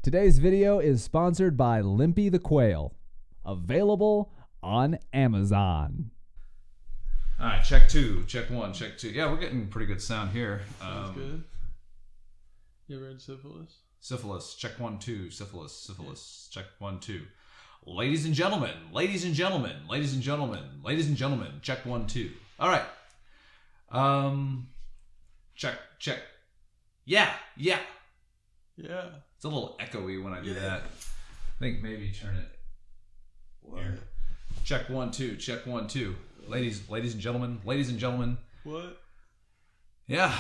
Today's video is sponsored by Limpy the Quail. Available on Amazon. All right, check two, check one, check two. Yeah, we're getting pretty good sound here. Sounds good. You ever had syphilis? Syphilis, check 1 2. Syphilis, check 1 2. Ladies and gentlemen, ladies and gentlemen, ladies and gentlemen, ladies and gentlemen, check 1 2. All right. Check. Yeah. It's a little echoey when I do that. I think maybe turn it. Here. Check 1 2. Check 1 2. Ladies and gentlemen, ladies and gentlemen. What? Yeah.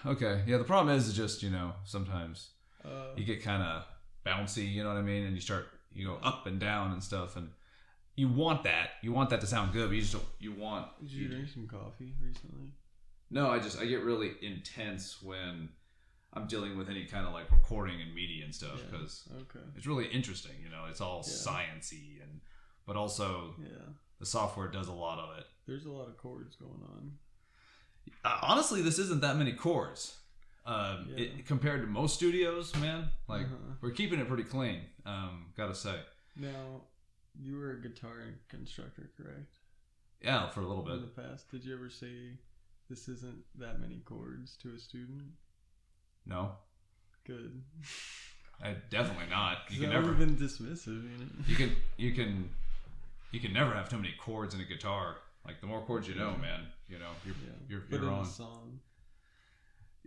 Okay. Yeah. The problem is just sometimes you get kind of bouncy. You know what I mean? And you go up and down and stuff, and you want that. You want that to sound good, but you just don't. Did you drink some coffee recently? No, I get really intense when I'm dealing with any kind of like recording and media and stuff because it's really interesting. It's all sciencey but also the software does a lot of it. There's a lot of chords going on. Honestly, this isn't that many chords. Compared to most studios, man, we're keeping it pretty clean. Gotta say. Now, you were a guitar instructor, correct? Yeah, for a little bit. In the past, did you ever say this isn't that many chords to a student? No. Good. Definitely not. You can that never would have been dismissive. You can never have too many chords in a guitar. Like the more chords you know, man. You're on. A song.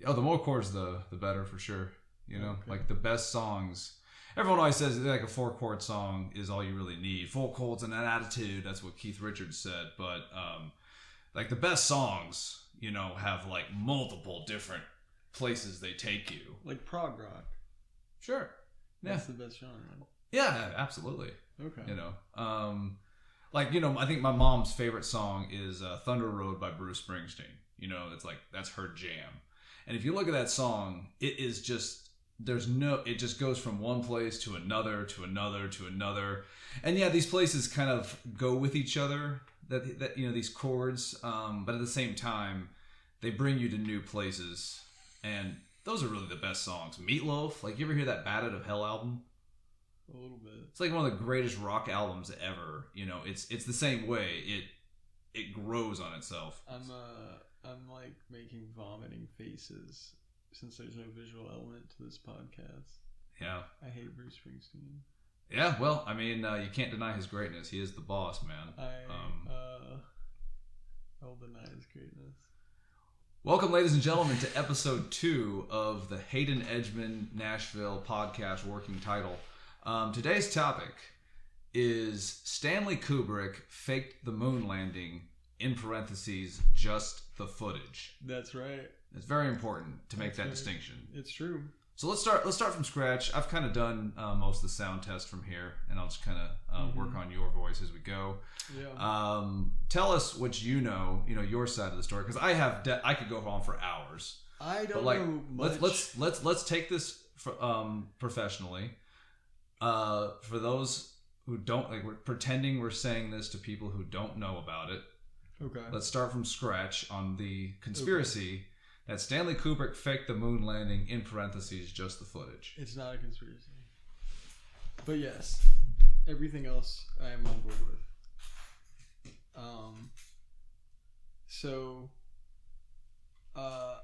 Oh, the more chords, the better for sure. Okay. Like the best songs. Everyone always says like a 4-chord song is all you really need. 4 chords and an attitude. That's what Keith Richards said. But like the best songs, have like multiple different places they take you. Like prog rock. Sure. Yeah. That's the best genre. Yeah, absolutely. Okay. I think my mom's favorite song is Thunder Road by Bruce Springsteen. It's like that's her jam. And if you look at that song, it is just it just goes from one place to another to another to another. And yeah, these places kind of go with each other, that these chords, but at the same time they bring you to new places. And those are really the best songs. Meatloaf, like you ever hear that Batted of Hell album? A little bit. It's like one of the greatest rock albums ever. It's the same way. It grows on itself. I'm like making vomiting faces since there's no visual element to this podcast. Yeah. I hate Bruce Springsteen. Yeah, well, I mean, you can't deny his greatness. He is the boss, man. I'll deny his greatness. Welcome, ladies and gentlemen, to episode 2 of the Hayden Edgman Nashville podcast working title. Today's topic is Stanley Kubrick faked the moon landing, in parentheses, just the footage. That's right. It's very important to make that distinction. It's true. So let's start from scratch. I've kind of done most of the sound test from here, and I'll just kind of work on your voice as we go. Yeah. Tell us what your side of the story, because I could go on for hours. I don't know much. Let's take this professionally. For those who don't, like, we're pretending we're saying this to people who don't know about it. Okay. Let's start from scratch on the conspiracy that Stanley Kubrick faked the moon landing, in parentheses, just the footage. It's not a conspiracy. But yes, everything else I am on board with.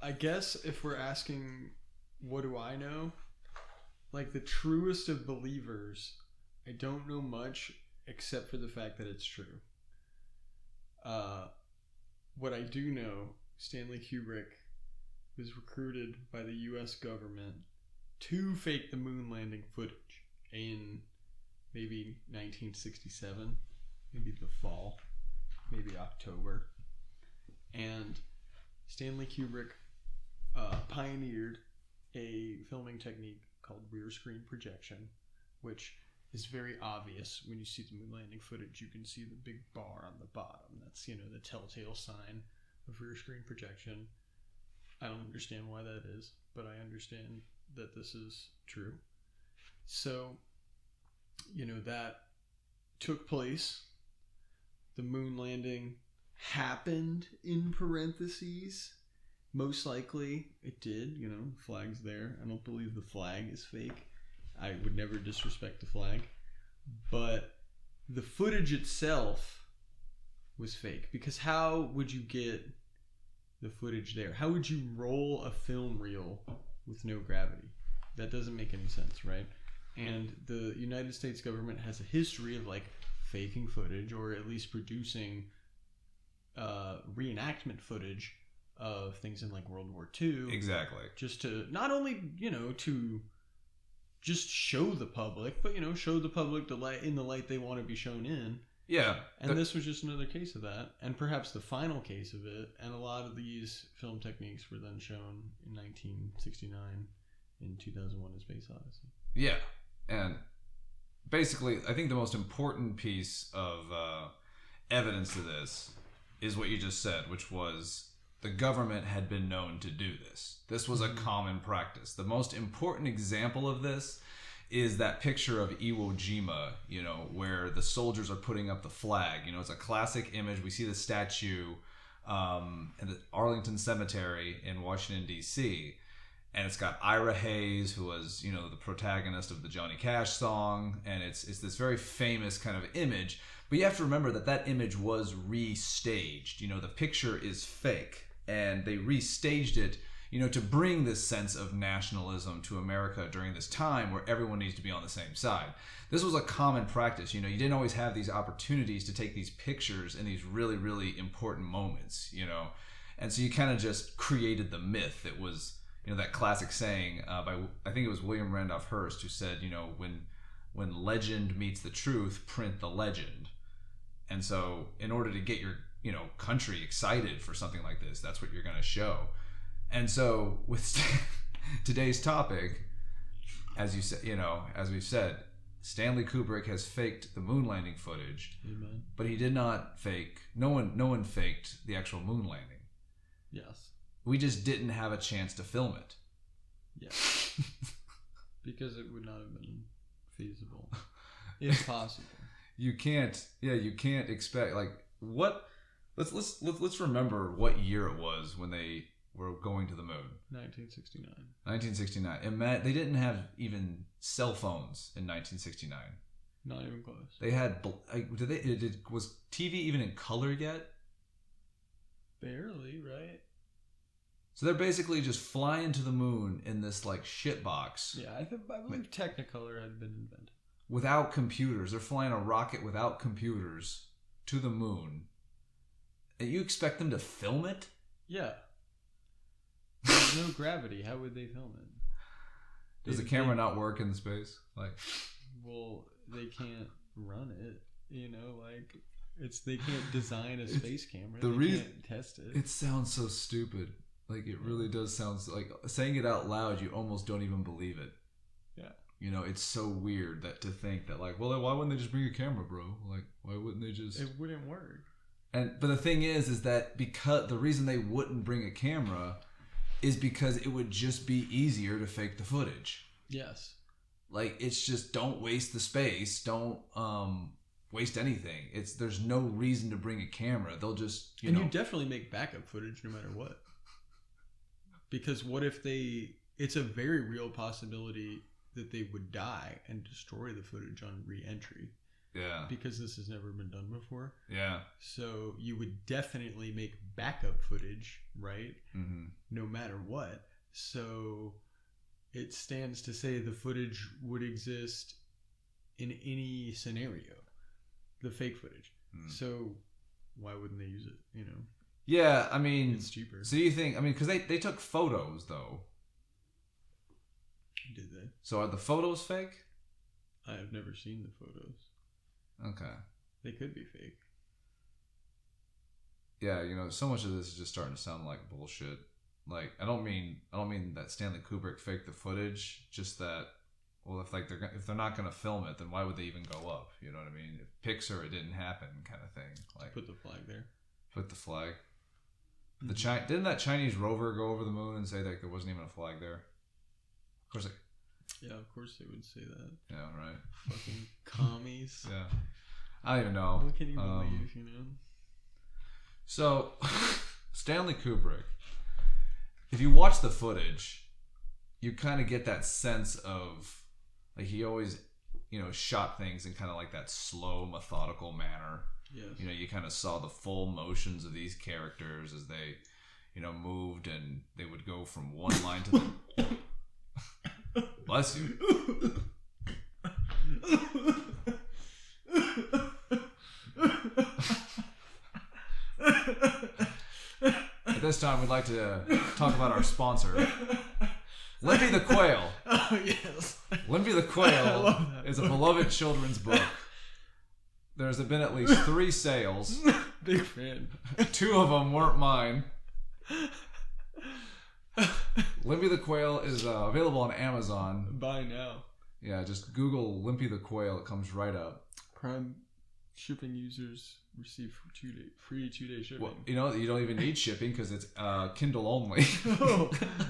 I guess if we're asking, what do I know? Like the truest of believers, I don't know much except for the fact that it's true. What I do know, Stanley Kubrick was recruited by the U.S. government to fake the moon landing footage in maybe 1967, maybe the fall, maybe October. And Stanley Kubrick pioneered a filming technique called rear screen projection, which is very obvious when you see the moon landing footage. You can see the big bar on the bottom. That's, the telltale sign of rear screen projection. I don't understand why that is, but I understand that this is true. So, that took place. The moon landing happened, in parentheses. Most likely it did, flag's there. I don't believe the flag is fake. I would never disrespect the flag. But the footage itself was fake. Because how would you get the footage there? How would you roll a film reel with no gravity? That doesn't make any sense, right? And the United States government has a history of like faking footage, or at least producing reenactment footage of things in like World War II. Exactly. Just to not only, to just show the public, but show the public the light in the light they want to be shown in. Yeah. And this was just another case of that, and perhaps the final case of it. And a lot of these film techniques were then shown in 1969 in 2001: A Space Odyssey. Yeah. And basically, I think the most important piece of evidence to this is what you just said, which was the government had been known to do this. This was a common practice. The most important example of this is that picture of Iwo Jima, where the soldiers are putting up the flag. It's a classic image. We see the statue in the Arlington Cemetery in Washington, D.C., and it's got Ira Hayes, who was, the protagonist of the Johnny Cash song, and it's this very famous kind of image. But you have to remember that image was restaged. The picture is fake, and they restaged it, to bring this sense of nationalism to America during this time where everyone needs to be on the same side. This was a common practice. You didn't always have these opportunities to take these pictures in these really, really important moments, and so you kind of just created the myth. It was, that classic saying by, I think it was William Randolph Hearst, who said, when legend meets the truth, print the legend. And so in order to get your, country excited for something like this, that's what you're going to show. And so with today's topic, as you said, as we've said, Stanley Kubrick has faked the moon landing footage. Amen. But he did not fake, no one faked the actual moon landing. Yes. We just didn't have a chance to film it. Yes. Because it would not have been feasible. If possible. You can't expect, like, what, let's remember what year it was when they were going to the moon. 1969. And they didn't have even cell phones in 1969. Not even close. They had, was TV even in color yet? Barely, right? So they're basically just flying to the moon in this like shit box. Yeah, I believe Technicolor had been invented. Without computers. They're flying a rocket without computers to the moon. And you expect them to film it? Yeah. There's no gravity. How would they film it? Does the camera not work in space? Like, well, they can't run it. They can't design a space camera. They can't test it. It sounds so stupid. Like, it really does sound like, saying it out loud, you almost don't even believe it. Yeah. It's so weird to think that, like, well, why wouldn't they just bring a camera, bro? Like, why wouldn't they just? It wouldn't work. But the thing is that because the reason they wouldn't bring a camera is because it would just be easier to fake the footage. Yes. Like, it's just, don't waste the space. Don't waste anything. There's no reason to bring a camera. They'll just, you definitely make backup footage no matter what. Because what if it's a very real possibility that they would die and destroy the footage on re-entry. Yeah. Because this has never been done before. Yeah. So you would definitely make backup footage, right? Mm-hmm. No matter what. So it stands to say the footage would exist in any scenario. The fake footage. Mm. So why wouldn't they use it, Yeah, I mean... It's cheaper. So you think... because they took photos, though. Did they? So are the photos fake? I have never seen the photos. Okay. They could be fake. Yeah, so much of this is just starting to sound like bullshit. Like, I don't mean that Stanley Kubrick faked the footage, just that, well, if they're not going to film it, then why would they even go up? You know what I mean? If Pixar, it didn't happen, kind of thing. Like, put the flag there. Put the flag. Mm-hmm. Didn't that Chinese rover go over the moon and say that there wasn't even a flag there? Of course. Yeah, of course they would say that. Yeah, right. Fucking commies. Yeah. I don't even know. What can you believe, So, Stanley Kubrick, if you watch the footage, you kind of get that sense of Like he always, shot things in kind of like that slow, methodical manner. Yes. You kind of saw the full motions of these characters as they, moved, and they would go from one line to the. Bless you. At this time, we'd like to talk about our sponsor, Limpy the Quail. Oh, yes. Limpy the Quail is a beloved children's book. There's been at least 3 sales. Big fan. 2 of them weren't mine. Limpy the Quail is available on Amazon. Buy now. Yeah, just Google Limpy the Quail. It comes right up. Prime shipping users receive free 2-day shipping. Well, you don't even need shipping because it's Kindle only.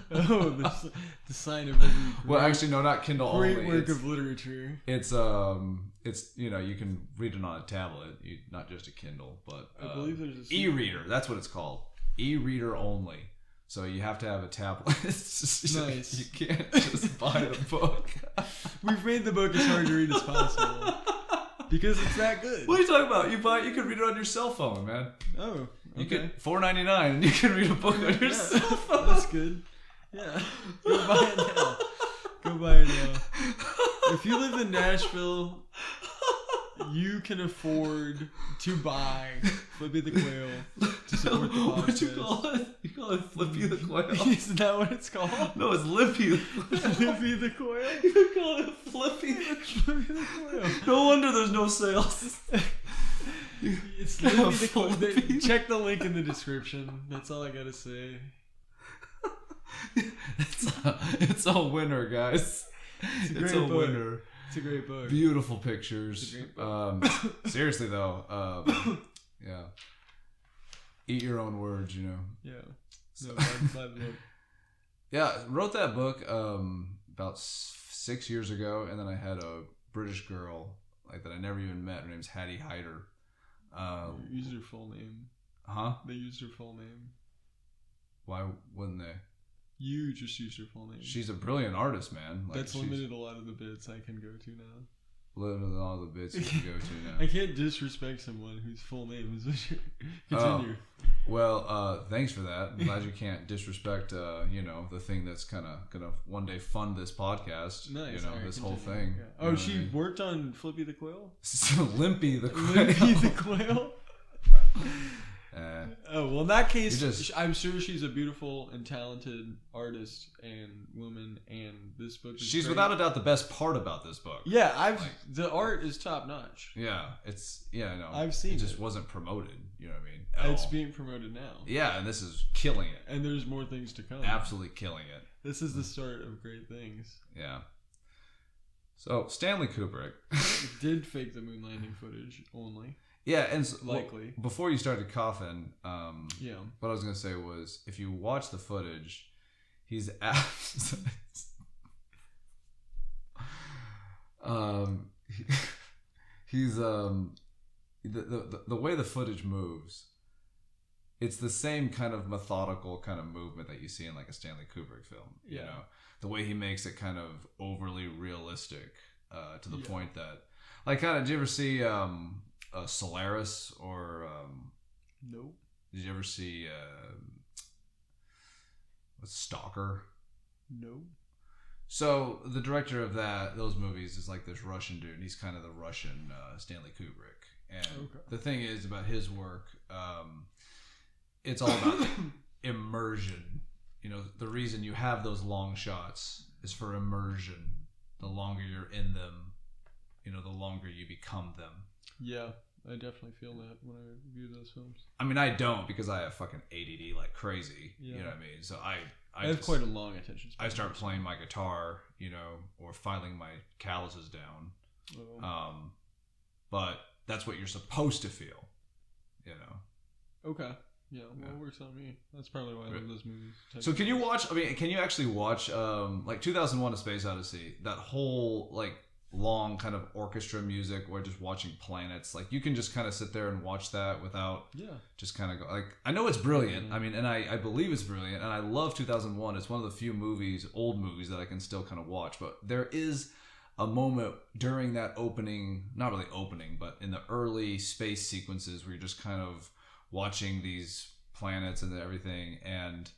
The sign of every well, actually, no, not Kindle only. Great work of literature. It's you can read it on a tablet, not just a Kindle, but I believe there's a e-reader. That's what it's called. E-reader only. So you have to have a tablet. Nice. You can't just buy the book. We've made the book as hard to read as possible because it's that good. What are you talking about? You can read it on your cell phone, man. Oh, okay. You could $4.99 and you can read a book on your cell phone. That's good. Yeah, go buy it now. Go buy it now. If you live in Nashville, you can afford to buy Flippy the Quail to support the podcast. What you call it? You call it Flippy the Quail? Isn't that what it's called? No, it's Lippy. Lippy the Quail? You call it Flippy the Quail. No wonder there's no sales. It's Lippy the Quail. Check the link in the description. That's all I gotta say. It's a winner, guys. It's a winner. It's a great book. Beautiful pictures. It's a great book. Seriously though, yeah. Eat your own words, Yeah. No, buy the book. Yeah, wrote that book about 6 years ago, and then I had a British girl like that I never even met. Her name's Hattie Hyder. Used her full name. Huh? They used her full name. Why wouldn't they? You just used her full name. She's a brilliant artist, man. That's limited a lot of the bits I can go to now. Limited all the bits you can go to now. I can't disrespect someone whose full name is Continue. Thanks for that. I'm glad you can't disrespect, the thing that's kind of gonna one day fund this podcast. Nice. This whole thing. Yeah. Oh, she worked on Flippy the Quail? Limpy the Quail. Limpy the Quail? In that case, I'm sure she's a beautiful and talented artist and woman, and this book is she's great. without a doubt the best part about this book. Yeah, the art is top notch. Yeah, I've seen it. Just wasn't promoted. You know what I mean? It's being promoted now. Yeah, and this is killing it. And there's more things to come. Absolutely killing it. This is the start of great things. Yeah. So Stanley Kubrick did fake the moon landing footage only. Yeah, and likely before you started coughing, what I was gonna say was, if you watch the footage, he's he's the way the footage moves, it's the same kind of methodical kind of movement that you see in like a Stanley Kubrick film. Yeah. The way he makes it kind of overly realistic, to the point that, like, did you ever see Solaris or no? Did you ever see Stalker? No. So the director of those movies is like this Russian dude, and he's kind of the Russian Stanley Kubrick. And the thing is about his work, it's all about immersion. The reason you have those long shots is for immersion. The longer you're in them, the longer you become them. Yeah, I definitely feel that when I view those films. I mean, I don't, because I have fucking ADD like crazy. Yeah. You know what I mean? So I have quite a long attention span. I start playing my guitar, or filing my calluses down. Oh. But that's what you're supposed to feel, Okay. Yeah, well, it works on me. That's probably why I love those movies. So can you actually watch, like 2001: A Space Odyssey, that whole, like, long kind of orchestra music where just watching planets, like, you can just kind of sit there and watch that without just kind of go, like, I know it's brilliant. Mm-hmm. I mean, and I believe it's brilliant, and I love 2001. It's one of the few old movies that I can still kind of watch, but there is a moment during that opening, not really opening, but in the early space sequences where you're just kind of watching these planets and everything. And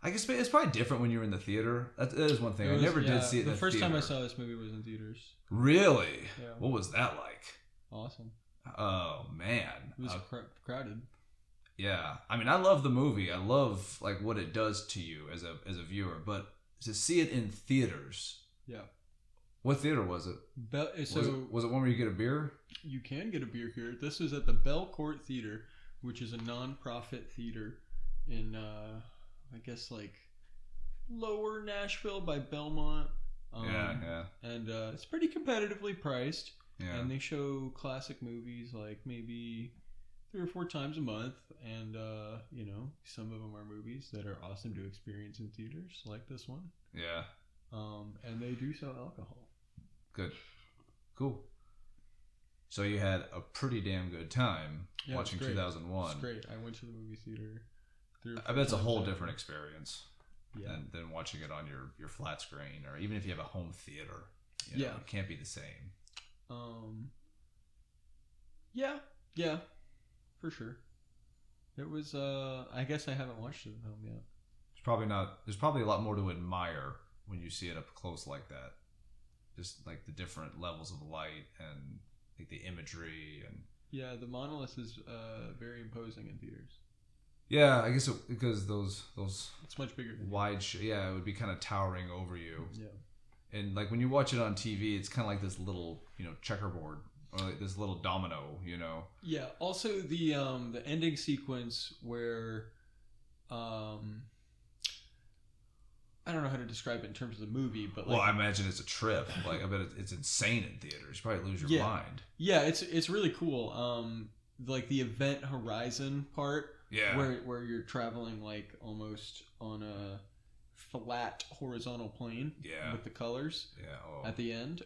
I guess it's probably different when you're in the theater. That is one thing. I never did see it in the first theater. time I saw this movie was in theaters. Really? Yeah. What was that like? Awesome. Oh, man. It was crowded. Yeah. I mean, I love the movie. I love like what it does to you as a viewer. But to see it in theaters. Yeah. What theater was it? Was it one where you get a beer? You can get a beer here. This was at the Belcourt Theater, which is a non-profit theater in, I guess, like lower Nashville by Belmont. Yeah. And it's pretty competitively priced. Yeah. And they show classic movies like maybe 3 or 4 times a month. And, some of them are movies that are awesome to experience in theaters, like this one. Yeah. And they do sell alcohol. Good. Cool. So you had a pretty damn good time watching 2001. It's great. I went to the movie theater. I bet it's a whole different experience than watching it on your flat screen, or even if you have a home theater. It can't be the same. Yeah, for sure. It was. I guess I haven't watched it at home yet. There's probably a lot more to admire when you see it up close like that. Just like the different levels of light and like the imagery and. Yeah, the monolith is very imposing in theaters. Yeah, I guess because those it's much bigger. Wide, it would be kind of towering over you. Yeah. And like when you watch it on TV, it's kind of like this little checkerboard or like this little domino. Yeah. Also, the ending sequence where, I don't know how to describe it in terms of the movie, but I imagine it's a trip. Like I bet it's insane in theaters. You probably lose your mind. Yeah, it's really cool. Like the event horizon part. Yeah. Where you're traveling like almost on a flat horizontal plane. Yeah. With the colors. Yeah. Oh. At the end,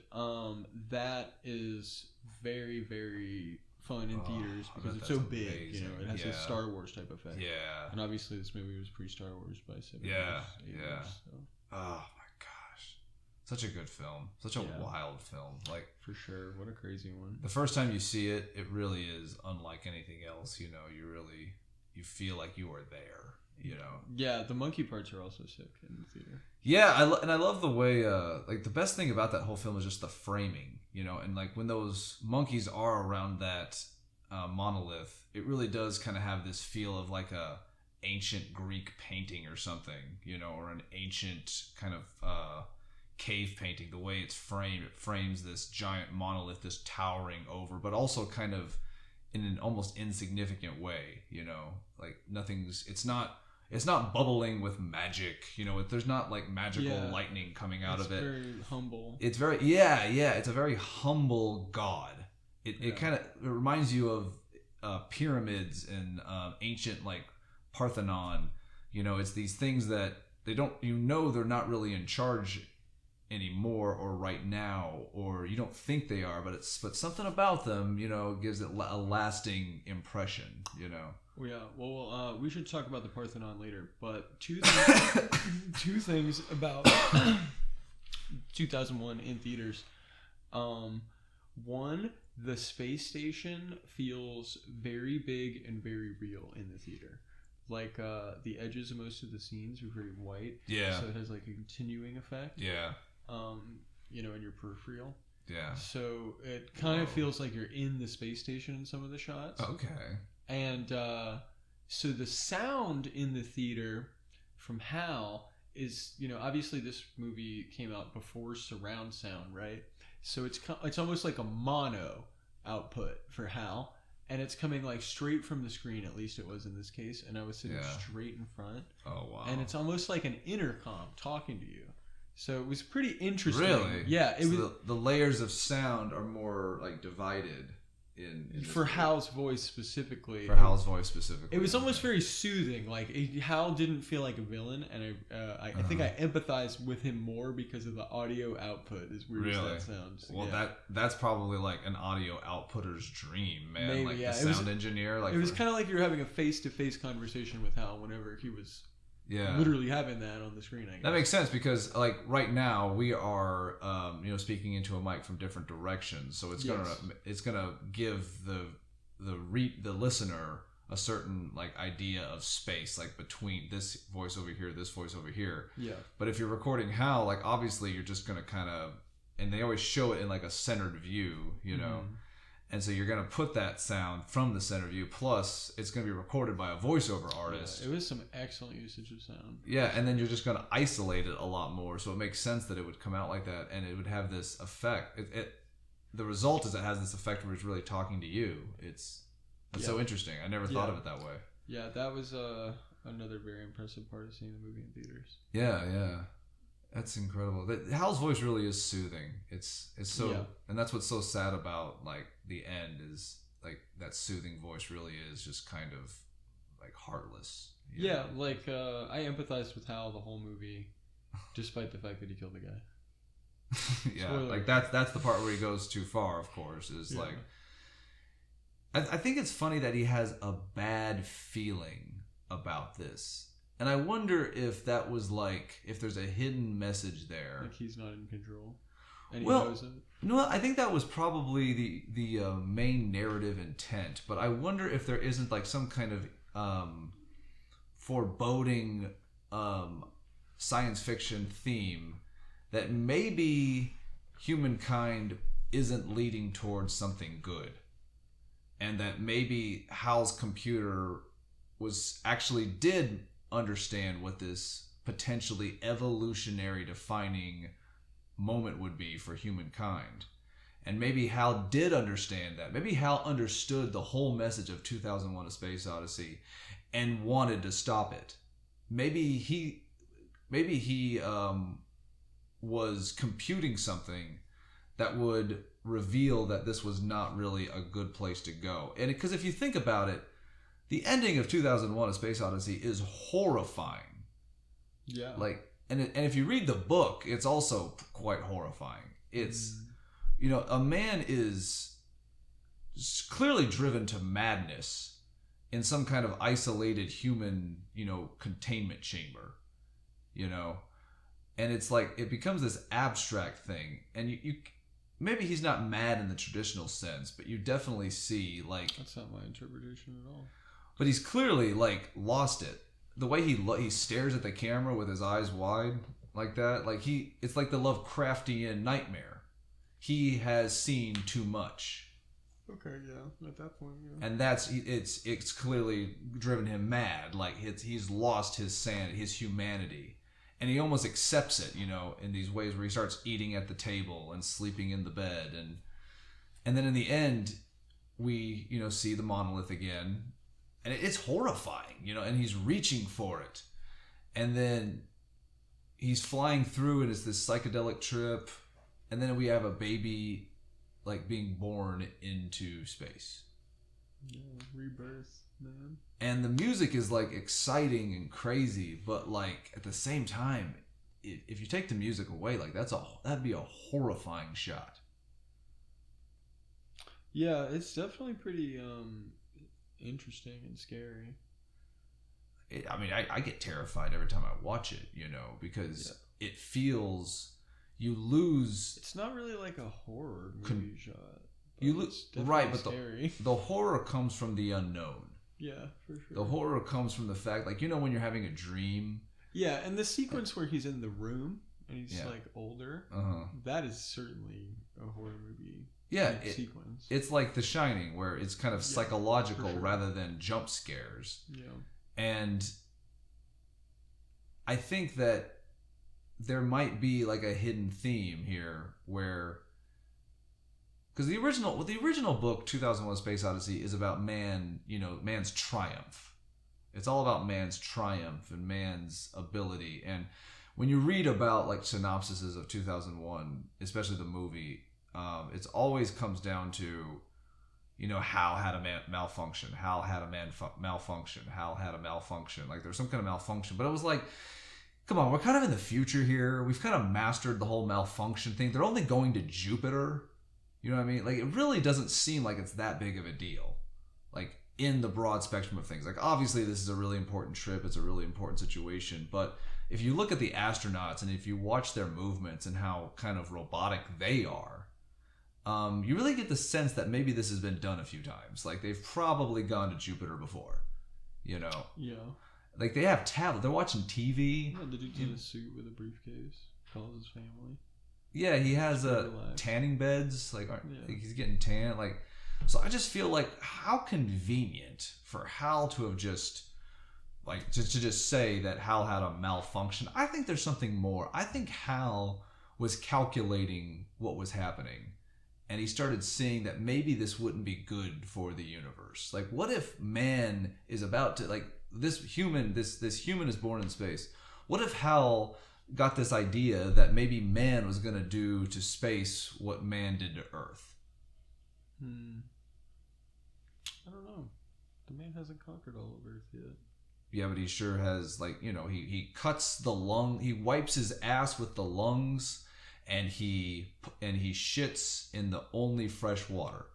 that is very, very fun in theaters because it's so big. Amazing. It has a Star Wars type effect. Yeah. And obviously, this movie was pre-Star Wars by 7 years. Yeah. So. Oh my gosh, such a good film, such a wild film. Like for sure, what a crazy one. The first time you see it, it really is unlike anything else. You feel like you are there. Yeah, the monkey parts are also sick in the theater. Yeah, I love the way like the best thing about that whole film is just the framing, and like when those monkeys are around that monolith, it really does kind of have this feel of like a ancient Greek painting or something, or an ancient kind of cave painting. The way it's framed, it frames this giant monolith, this towering over, but also kind of in an almost insignificant way, like it's not bubbling with magic, there's not like magical lightning coming out of it. It's very humble. It's very, it's a very humble god. It kind of reminds you of pyramids and ancient like Parthenon. It's these things that they don't, they're not really in charge anymore or right now, or you don't think they are, but something about them, gives it a lasting impression, Yeah, well, we should talk about the Parthenon later, but two things about 2001 in theaters. One, the space station feels very big and very real in the theater. Like the edges of most of the scenes are very white. Yeah. So it has like a continuing effect. Yeah. In your peripheral. Yeah. So it kind of feels like you're in the space station in some of the shots. Okay. And so the sound in the theater from HAL is, obviously this movie came out before surround sound, right? So it's almost like a mono output for HAL. And it's coming like straight from the screen, at least it was in this case. And I was sitting straight in front. Oh, wow. And it's almost like an intercom talking to you. So it was pretty interesting. Really? Yeah. The layers of sound are more like divided in for Hal's voice specifically. It was almost very soothing. Like Hal didn't feel like a villain, and I think I empathized with him more because of the audio output. As weird as that sounds. Well, that's probably like an audio outputter's dream, man. Maybe, like the sound engineer. Like it was kind of like you were having a face-to-face conversation with Hal whenever he was literally having that on the screen. I guess that makes sense because like right now we are speaking into a mic from different directions, so it's gonna give the listener a certain like idea of space, like between this voice over here, this voice over here. Yeah. But if you're recording Hal, like obviously you're just gonna kind of, and they always show it in like a centered view, and so you're gonna put that sound from the center view. Plus, it's gonna be recorded by a voiceover artist. Yeah, it was some excellent usage of sound. Yeah, and then you're just gonna isolate it a lot more, so it makes sense that it would come out like that, and it would have this effect. The result is it has this effect where it's really talking to you. It's so interesting. I never thought of it that way. Yeah, that was another very impressive part of seeing the movie in theaters. Yeah. That's incredible. Hal's voice really is soothing. It's so, and that's what's so sad about like the end is like that soothing voice really is just kind of like heartless. Yeah, like I empathized with Hal the whole movie, despite the fact that he killed the guy. Yeah, spoiler. Like that's the part where he goes too far. Of course, is like I think it's funny that he has a bad feeling about this. And I wonder if that was like, if there's a hidden message there. Like he's not in control. And he knows it. No, I think that was probably the main narrative intent. But I wonder if there isn't like some kind of foreboding science fiction theme that maybe humankind isn't leading towards something good. And that maybe Hal's computer did understand what this potentially evolutionary defining moment would be for humankind. And maybe Hal did understand that. Maybe Hal understood the whole message of 2001: A Space Odyssey and wanted to stop it. Maybe he was computing something that would reveal that this was not really a good place to go. And because if you think about it, the ending of 2001: A Space Odyssey is horrifying. Yeah. Like, and if you read the book, it's also quite horrifying. It's, a man is clearly driven to madness in some kind of isolated human, containment chamber, and it's like, it becomes this abstract thing. And you maybe he's not mad in the traditional sense, but you definitely see like... That's not my interpretation at all. But he's clearly like lost it. The way he stares at the camera with his eyes wide like that, like it's like the Lovecraftian nightmare. He has seen too much. Okay, yeah, at that point, yeah. And it's clearly driven him mad. Like he's lost his sanity, his humanity, and he almost accepts it, in these ways where he starts eating at the table and sleeping in the bed, and then in the end, we see the monolith again. And it's horrifying, and he's reaching for it. And then he's flying through, and it's this psychedelic trip. And then we have a baby, like, being born into space. Yeah, rebirth, man. And the music is, like, exciting and crazy. But, like, at the same time, if you take the music away, like, that'd be a horrifying shot. Yeah, it's definitely pretty... interesting and scary. I get terrified every time I watch it, because it feels you lose. It's not really like a horror movie shot. You lose, right? But scary. the horror comes from the unknown. Yeah, for sure. The horror comes from the fact, like when you're having a dream. Yeah, and the sequence where he's in the room and he's like older. That is certainly a horror movie. Yeah, sequence. It's like The Shining, where it's kind of psychological rather than jump scares. Yeah, and I think that there might be like a hidden theme here, where because the original book 2001: Space Odyssey is about man's triumph. It's all about man's triumph and man's ability. And when you read about like synopsises of 2001, especially the movie. It always comes down to, Hal had a malfunction. Hal had a malfunction. Hal had a malfunction. Like there's some kind of malfunction. But it was like, come on, we're kind of in the future here. We've kind of mastered the whole malfunction thing. They're only going to Jupiter. You know what I mean? Like it really doesn't seem like it's that big of a deal. Like in the broad spectrum of things. Like, obviously, this is a really important trip. It's a really important situation. But if you look at the astronauts and if you watch their movements and how kind of robotic they are, you really get the sense that maybe this has been done a few times. Like, they've probably gone to Jupiter before, you know? Yeah. Like, they have tablets. They're watching TV. Yeah, the dude's in a suit with a briefcase. Calls his family. Yeah, he has tanning beds. Like, he's getting tan. Like, so I just feel like how convenient for Hal to have just, like, to just say that Hal had a malfunction. I think there's something more. I think Hal was calculating what was happening. And he started seeing that maybe this wouldn't be good for the universe. Like, what if man is about to, like, this human is born in space. What if Hal got this idea that maybe man was going to do to space what man did to Earth? I don't know. The man hasn't conquered all of Earth yet. Yeah, but he sure has, like, you know, he cuts the lung, he wipes his ass with the lungs, and he shits in the only fresh water.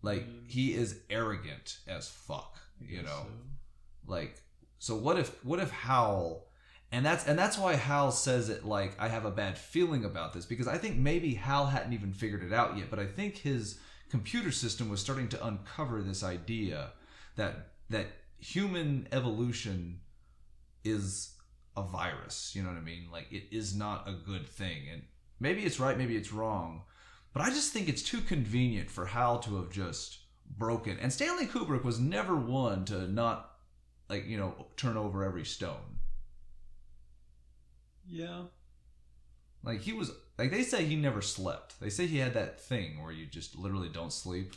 Like, he is arrogant as fuck, you know. So. Like, so what if Hal, and that's why Hal says it like, I have a bad feeling about this, because I think maybe Hal hadn't even figured it out yet, but I think his computer system was starting to uncover this idea that human evolution is a virus, you know what I mean? Like, it is not a good thing. And maybe it's right, maybe it's wrong, but I just think it's too convenient for Hal to have just broken. And Stanley Kubrick was never one to not, like, you know, turn over every stone. Yeah. Like, he was, like, they say he never slept. They say he had that thing where you just literally don't sleep.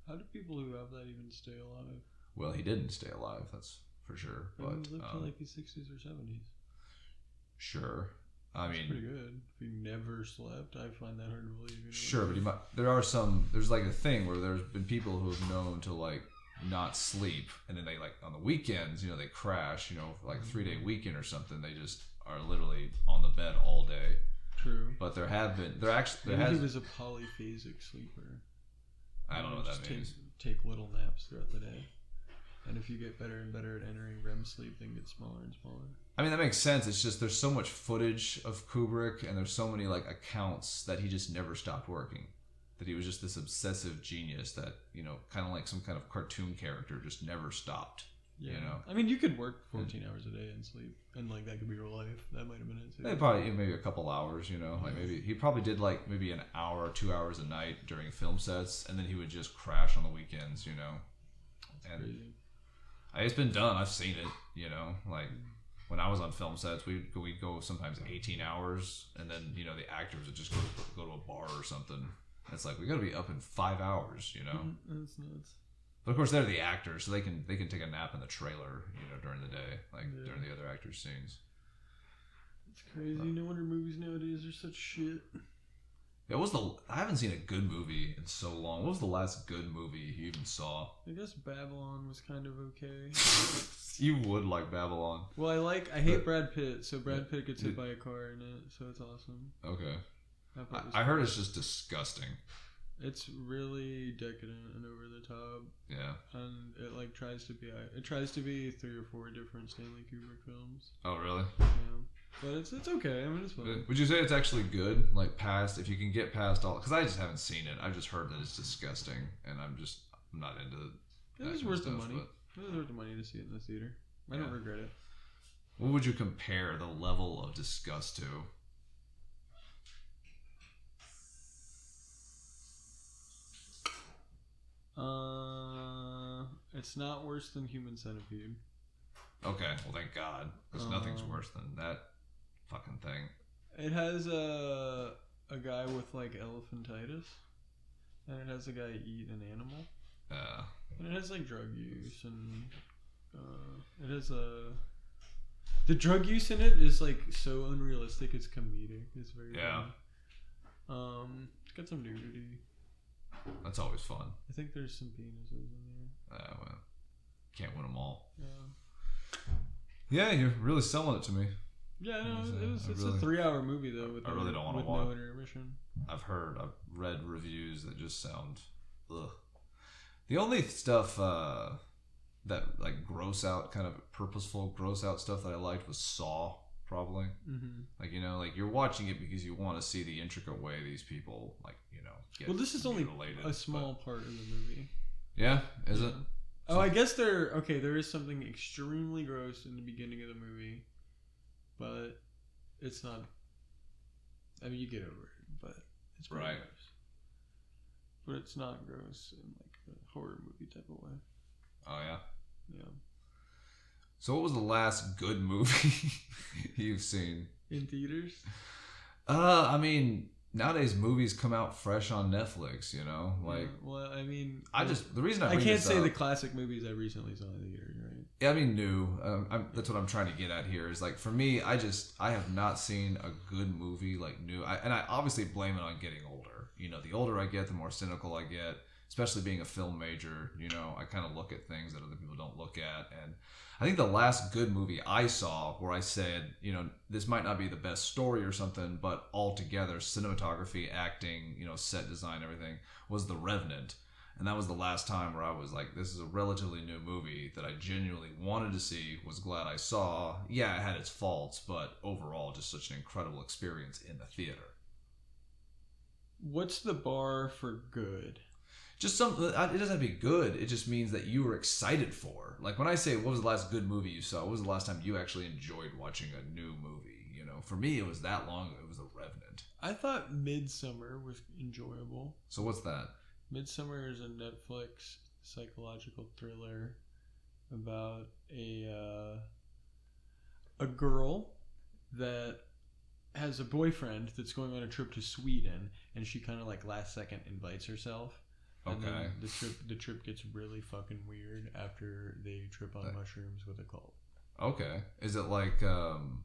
How do people who have that even stay alive? Well, he didn't stay alive, that's for sure. But he lived to like his 60s or 70s. Sure. I mean, pretty good. If he never slept, I find that hard to believe. Sure, but there's like a thing where there's been people who have known to, like, not sleep, and then they, like, on the weekends, you know, they crash, you know, for like a 3-day weekend or something. They just are literally on the bed all day. True. But he was a polyphasic sleeper. I don't know what that means. Take little naps throughout the day. And if you get better and better at entering REM sleep, then get smaller and smaller. I mean, that makes sense. It's just there's so much footage of Kubrick, and there's so many, like, accounts that he just never stopped working. That he was just this obsessive genius that, you know, kind of like some kind of cartoon character, just never stopped. Yeah. You know? I mean, you could work 14 hours a day and sleep, and, like, that could be your life. That might have been it, too. Probably maybe a couple hours, you know. Like, maybe he probably did, like, maybe an hour, 2 hours a night during film sets, and then he would just crash on the weekends, you know. That's crazy. It's been done. I've seen it, you know. Like, when I was on film sets, we'd go sometimes 18 hours, and then, you know, the actors would just go to a bar or something. It's like, we got to be up in 5 hours, you know. That's nuts. But of course, they're the actors, so they can take a nap in the trailer, you know, during the day, like during the other actors' scenes. It's crazy. No wonder movies nowadays are such shit. Yeah, I haven't seen a good movie in so long. What was the last good movie you even saw? I guess Babylon was kind of okay. You would like Babylon. Well, I hate Brad Pitt, so Brad Pitt gets hit by a car in it, so it's awesome. Okay. I heard it's just disgusting. It's really decadent and over the top. Yeah. And it tries to be 3 or 4 different Stanley Kubrick films. Oh, really? Yeah. But it's okay. I mean, it's fun. Would you say it's actually good? Like, if you can get past all, because I just haven't seen it. I've just heard that it's disgusting, and I'm not into it. It was worth the money. It was worth the money to see it in the theater. I don't regret it. What would you compare the level of disgust to? It's not worse than Human Centipede. Okay, well, thank God, because nothing's worse than that fucking thing. It has a guy with, like, elephantitis, and it has a guy eat an animal. And it has, like, drug use, and it has the drug use in it is, like, so unrealistic. It's comedic. It's very funny. It's got some nudity. That's always fun. I think there's some penises in there. Well, can't win them all. Yeah. Yeah, you're really selling it to me. Yeah, no, it's a 3-hour movie though. With I really don't want to watch. No intermission. I've read reviews that just sound ugh. The only stuff that like gross out, kind of purposeful gross out stuff that I liked was Saw, probably. Mm-hmm. Like, you know, like you're watching it because you want to see the intricate way these people, like, you know, get Well, this is only mutilated, a small part of the movie. Yeah, is it? Oh, I guess there is something extremely gross in the beginning of the movie, but it's not. I mean, you get over it, but it's pretty Right. gross. But it's not gross in like a horror movie type of way. Oh yeah. Yeah. So what was the last good movie you've seen? In theaters? I mean, nowadays movies come out fresh on Netflix, you know? Like, Yeah, well, I mean, the reason I bring can't this say up, the classic movies I recently saw in theaters, right? yeah, I mean, new. That's what I'm trying to get at here. Is like, for me, I have not seen a good movie like new. And I obviously blame it on getting older. You know, the older I get, the more cynical I get. Especially being a film major, you know, I kind of look at things that other people don't look at. And I think the last good movie I saw where I said, you know, this might not be the best story or something, but altogether, cinematography, acting, you know, set design, everything, was The Revenant. And that was the last time where I was like, this is a relatively new movie that I genuinely wanted to see, was glad I saw. Yeah, it had its faults, but overall, just such an incredible experience in the theater. What's the bar for good? Just it doesn't have to be good. It just means that you were excited for. Like when I say, what was the last good movie you saw? What was the last time you actually enjoyed watching a new movie? You know, for me, it was that long ago. It was The Revenant. I thought Midsummer was enjoyable. So what's that? Midsummer is a Netflix psychological thriller about a girl that has a boyfriend that's going on a trip to Sweden, and she kind of like last second invites herself. And Okay. then the trip gets really fucking weird after they trip on mushrooms with a cult. Okay. Is it like kind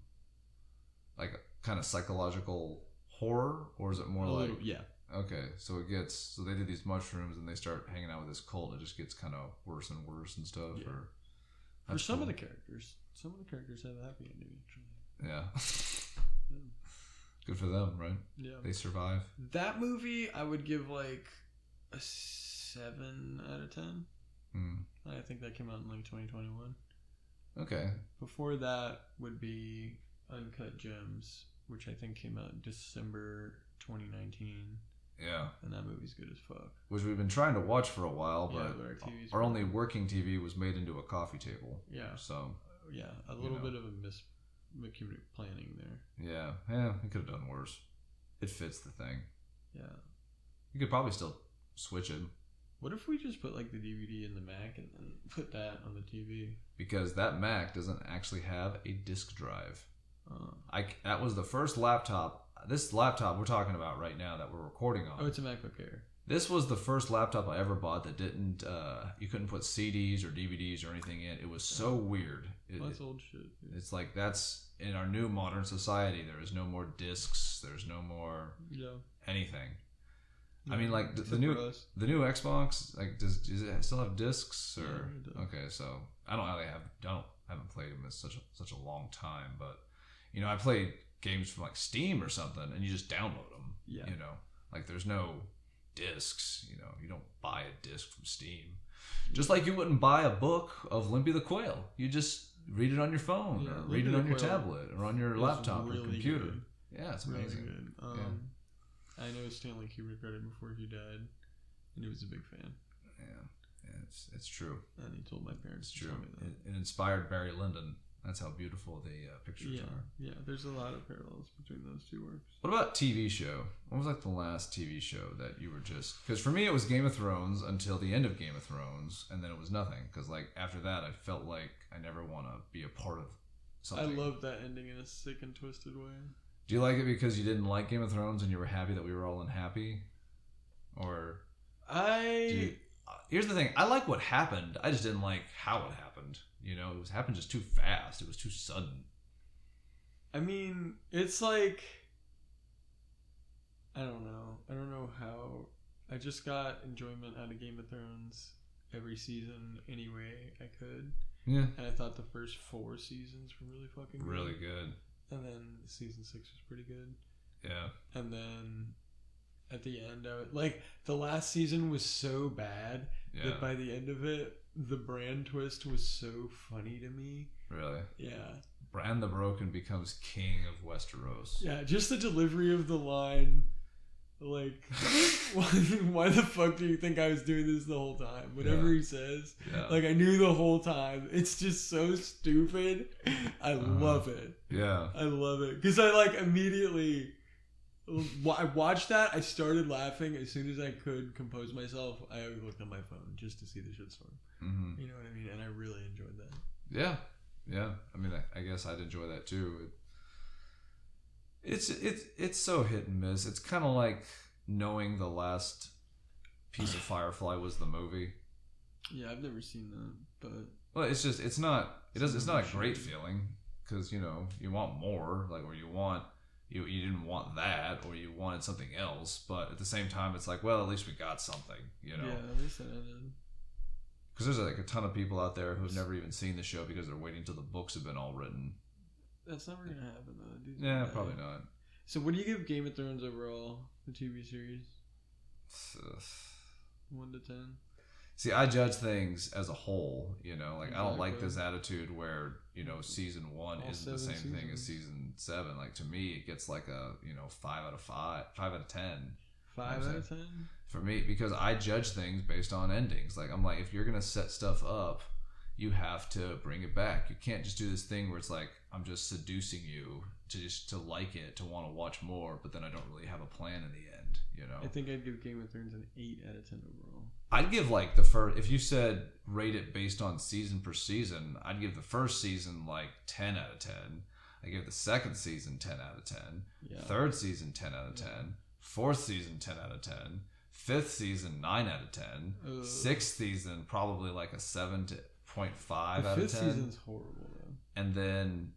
of psychological horror, or is it more like? Yeah. Okay, so they do these mushrooms and they start hanging out with this cult. It just gets kind of worse and worse and stuff. Yeah. Or For some cool. of the characters have a happy ending actually. Yeah. Yeah. Good for them, right? Yeah. They survive. That movie I would give like a 7 out of 10. I think that came out in like 2021. Okay. Before that would be Uncut Gems, which I think came out in December 2019. Yeah. And that movie's good as fuck. Which we've been trying to watch for a while, Yeah, but our TV's our only working TV was made into a coffee table. Yeah. So. Yeah, a little bit of a miscommunication planning there. Yeah, it could have done worse. It fits the thing. Yeah. You could probably still switch it. What if we just put like the DVD in the Mac and then put that on the TV? Because that Mac doesn't actually have a disk drive. That was the first laptop. This laptop we're talking about right now that we're recording on. Oh, it's a MacBook Air. This was the first laptop I ever bought that didn't. You couldn't put CDs or DVDs or anything in. It was so weird. That's old shit. Dude. It's like that's in our new modern society. There is no more discs. There's no more anything. I mean, like the new Xbox. Like, does it still have discs or? Yeah, it does. Okay, so I haven't played them in such a long time, but you know, I played games from like Steam or something, and you just download them. Yeah. You know, like there's no discs. You know, you don't buy a disc from Steam. Just like you wouldn't buy a book of Limpy the Quail. You just read it on your phone or read it on your tablet or on your laptop or computer. Good. Yeah, it's amazing. Really good. I know Stanley Kubrick read it before he died, and he was a big fan. Yeah, it's true. And he told my parents. It's true. To tell me that. It inspired Barry Lyndon. That's how beautiful the pictures are. Yeah, there's a lot of parallels between those two works. What about TV show? What was like the last TV show that you were just... Because for me it was Game of Thrones until the end of Game of Thrones, and then it was nothing. Because like after that I felt like I never want to be a part of something. I love that ending in a sick and twisted way. Do you like it because you didn't like Game of Thrones and you were happy that we were all unhappy? Or... Here's the thing. I like what happened. I just didn't like how it happened. You know, it happened just too fast. It was too sudden. I mean, it's like... I don't know how... I just got enjoyment out of Game of Thrones every season any way I could. Yeah. And I thought the first 4 seasons were really fucking good. Really good. And then season 6 was pretty good. Yeah. And then at the end, the last season was so bad Yeah. that by the end of it, the Bran twist was so funny to me. Really? Yeah. Bran the Broken becomes king of Westeros. Yeah, just the delivery of the line. Like, why the fuck do you think I was doing this the whole time? Whatever he says. Yeah. Like, I knew the whole time. It's just so stupid. I love it. Yeah. I love it. Because I, like, immediately... I watched that. I started laughing as soon as I could compose myself. I looked on my phone just to see the shitstorm. Mm-hmm. You know what I mean? And I really enjoyed that. Yeah. Yeah. I mean, I guess I'd enjoy that too. It's so hit and miss. It's kind of like knowing the last piece of Firefly was the movie. Yeah, I've never seen that, but well, it's not a great feeling because you know you want more, like, or you didn't want that, or you wanted something else, but at the same time it's like, well, at least we got something, you know. Yeah, at least that ended. Because there's like a ton of people out there who've never even seen the show because they're waiting till the books have been all written. That's never gonna happen though. Dude. Yeah, probably not. So what do you give Game of Thrones overall, the TV series? 1 to 10. See, I judge things as a whole, you know, like Exactly. I don't like this attitude where, you know, season 1 All isn't the 7 same thing as seasons. season 7. Like to me, it gets like a, you know, 5 out of 10. 5 out of 10? For me, because I judge things based on endings. Like I'm like, if you're gonna set stuff up, you have to bring it back. You can't just do this thing where it's like I'm just seducing you to like it, to want to watch more, but then I don't really have a plan in the end, you know. I think I'd give Game of Thrones an 8 out of 10 overall. I'd give like the first, if you said rate it based on season per season, I'd give the first season like 10 out of 10. I give the second season 10 out of 10. Yeah. Third season 10 out of 10. Fourth season 10 out of 10. Fifth season 9 out of 10. Sixth season probably like a 7.5 out of 10. Fifth season's horrible though. And then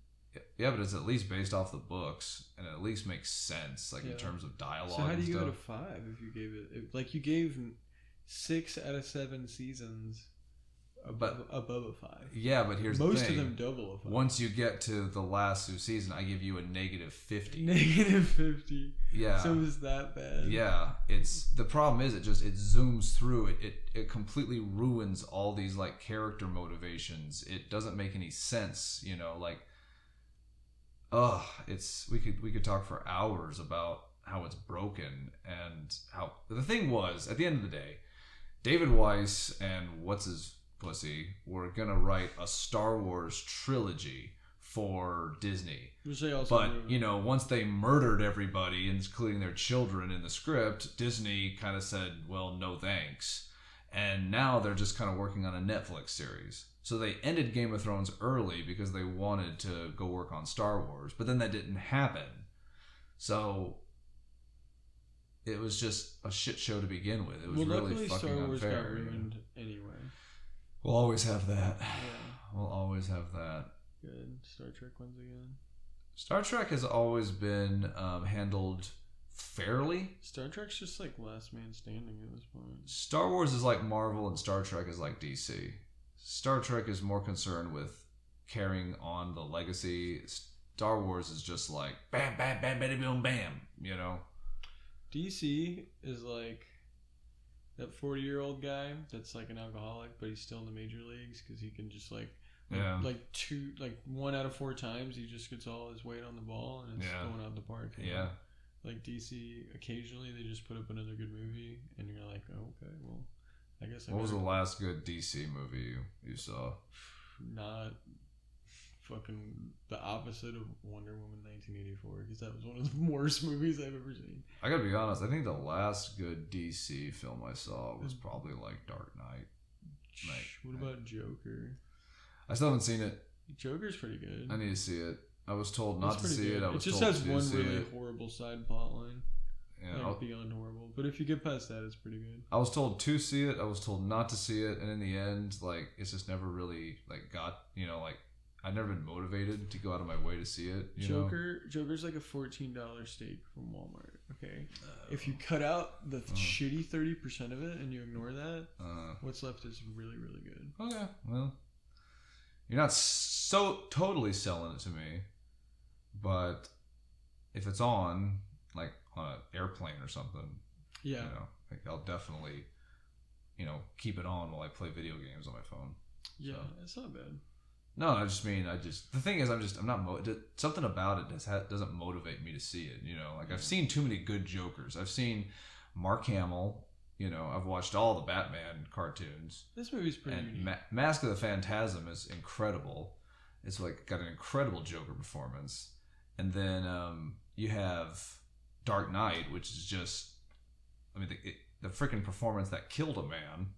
yeah, but it's at least based off the books and it at least makes sense, like in terms of dialogue. So how do you and give it stuff. a 5 if you gave it like you gave 6 out of 7 seasons above a 5? Yeah, but here's most the thing. of them double a 5. Once you get to the last season, I give you a -50. -50. Yeah. So is that bad? Yeah, it's the problem is it zooms through it completely ruins all these like character motivations. It doesn't make any sense, you know, like it's we could talk for hours about how it's broken and how the thing was at the end of the day, David Weiss and what's his pussy were gonna write a Star Wars trilogy for Disney. Which they also But, do. you know, once they murdered everybody, including their children in the script, Disney kind of said, well, no thanks. And now they're just kind of working on a Netflix series. So they ended Game of Thrones early because they wanted to go work on Star Wars. But then that didn't happen. So it was just a shit show to begin with. It was really luckily fucking Star Wars unfair. got ruined anyway. We'll always have that. Yeah. We'll always have that. Good. Star Trek once again. Star Trek has always been handled fairly. Star Trek's just like last man standing at this point. Star Wars is like Marvel and Star Trek is like DC. Star Trek is more concerned with carrying on the legacy. Star Wars is just like bam, bam, bam, bam, boom, bam, you know? DC is like that 40-year-old guy that's like an alcoholic, but he's still in the major leagues because he can just like 1 out of 4 times he just gets all his weight on the ball and it's going out the park. Yeah. Like DC, occasionally they just put up another good movie and you're like, oh, okay, well, I guess. What was the last good DC movie you saw? Not fucking the opposite of Wonder Woman 1984 because that was one of the worst movies I've ever seen. I gotta be honest, I think the last good DC film I saw was probably like Dark Knight. What about Joker? I still haven't seen it. Joker's pretty good. I need to see it. I was told not to see it. I was it just told has to one see really it. horrible side plot line. Yeah, Like beyond horrible. But if you get past that, it's pretty good. I was told to see it. I was told not to see it, and in the end, like it's just never really like got, you know, like I've never been motivated to go out of my way to see it. Joker's like a $14 steak from Walmart. Okay, if you cut out the shitty 30% of it and you ignore that, what's left is really really good. Okay, well, you're not so totally selling it to me, but if it's on like on an airplane or something, yeah, you know, like I'll definitely keep it on while I play video games on my phone. Yeah, So. it's not bad. No, I just mean the thing is I'm not something about it doesn't motivate me to see it. Like I've seen too many good Jokers. I've seen Mark Hamill. I've watched all the Batman cartoons. This movie's pretty unique. Mask of the Phantasm is incredible. It's like got an incredible Joker performance. And then you have Dark Knight, which is just, the freaking performance that killed a man.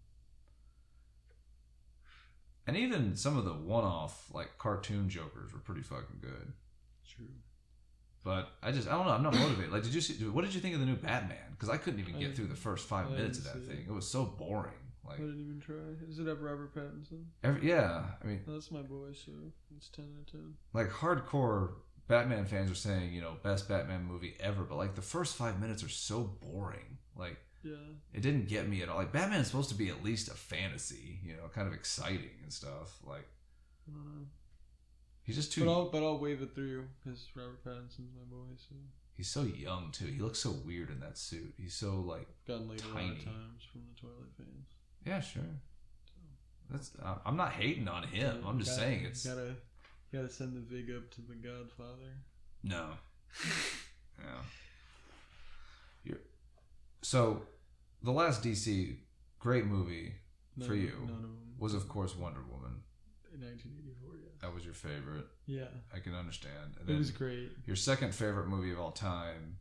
And even some of the one-off like cartoon Jokers were pretty fucking good. True. But I don't know. I'm not motivated. Like, what did you think of the new Batman? Because I couldn't even get through the first 5 minutes of that thing. It was so boring. Like, I didn't even try. Does it have Robert Pattinson? Yeah, That's my boy, so it's 10 out of 10. Like hardcore Batman fans are saying, best Batman movie ever, but like the first 5 minutes are so boring. Like, yeah, it didn't get me at all. Like, Batman is supposed to be at least a fantasy, kind of exciting and stuff. Like, I don't know. He's just too. But I'll wave it through because Robert Pattinson's my boy. So he's so young too. He looks so weird in that suit. He's so like gotten laid tiny. a lot of times from the Twilight fans. Yeah, sure. That's. I'm not hating on him. I'm just saying it's. Gotta send the Vig up to the Godfather. No. Yeah. So, the last DC great movie for you was of course Wonder Woman. In 1984, yeah. That was your favorite. Yeah. I can understand. And it was great. Your second favorite movie of all time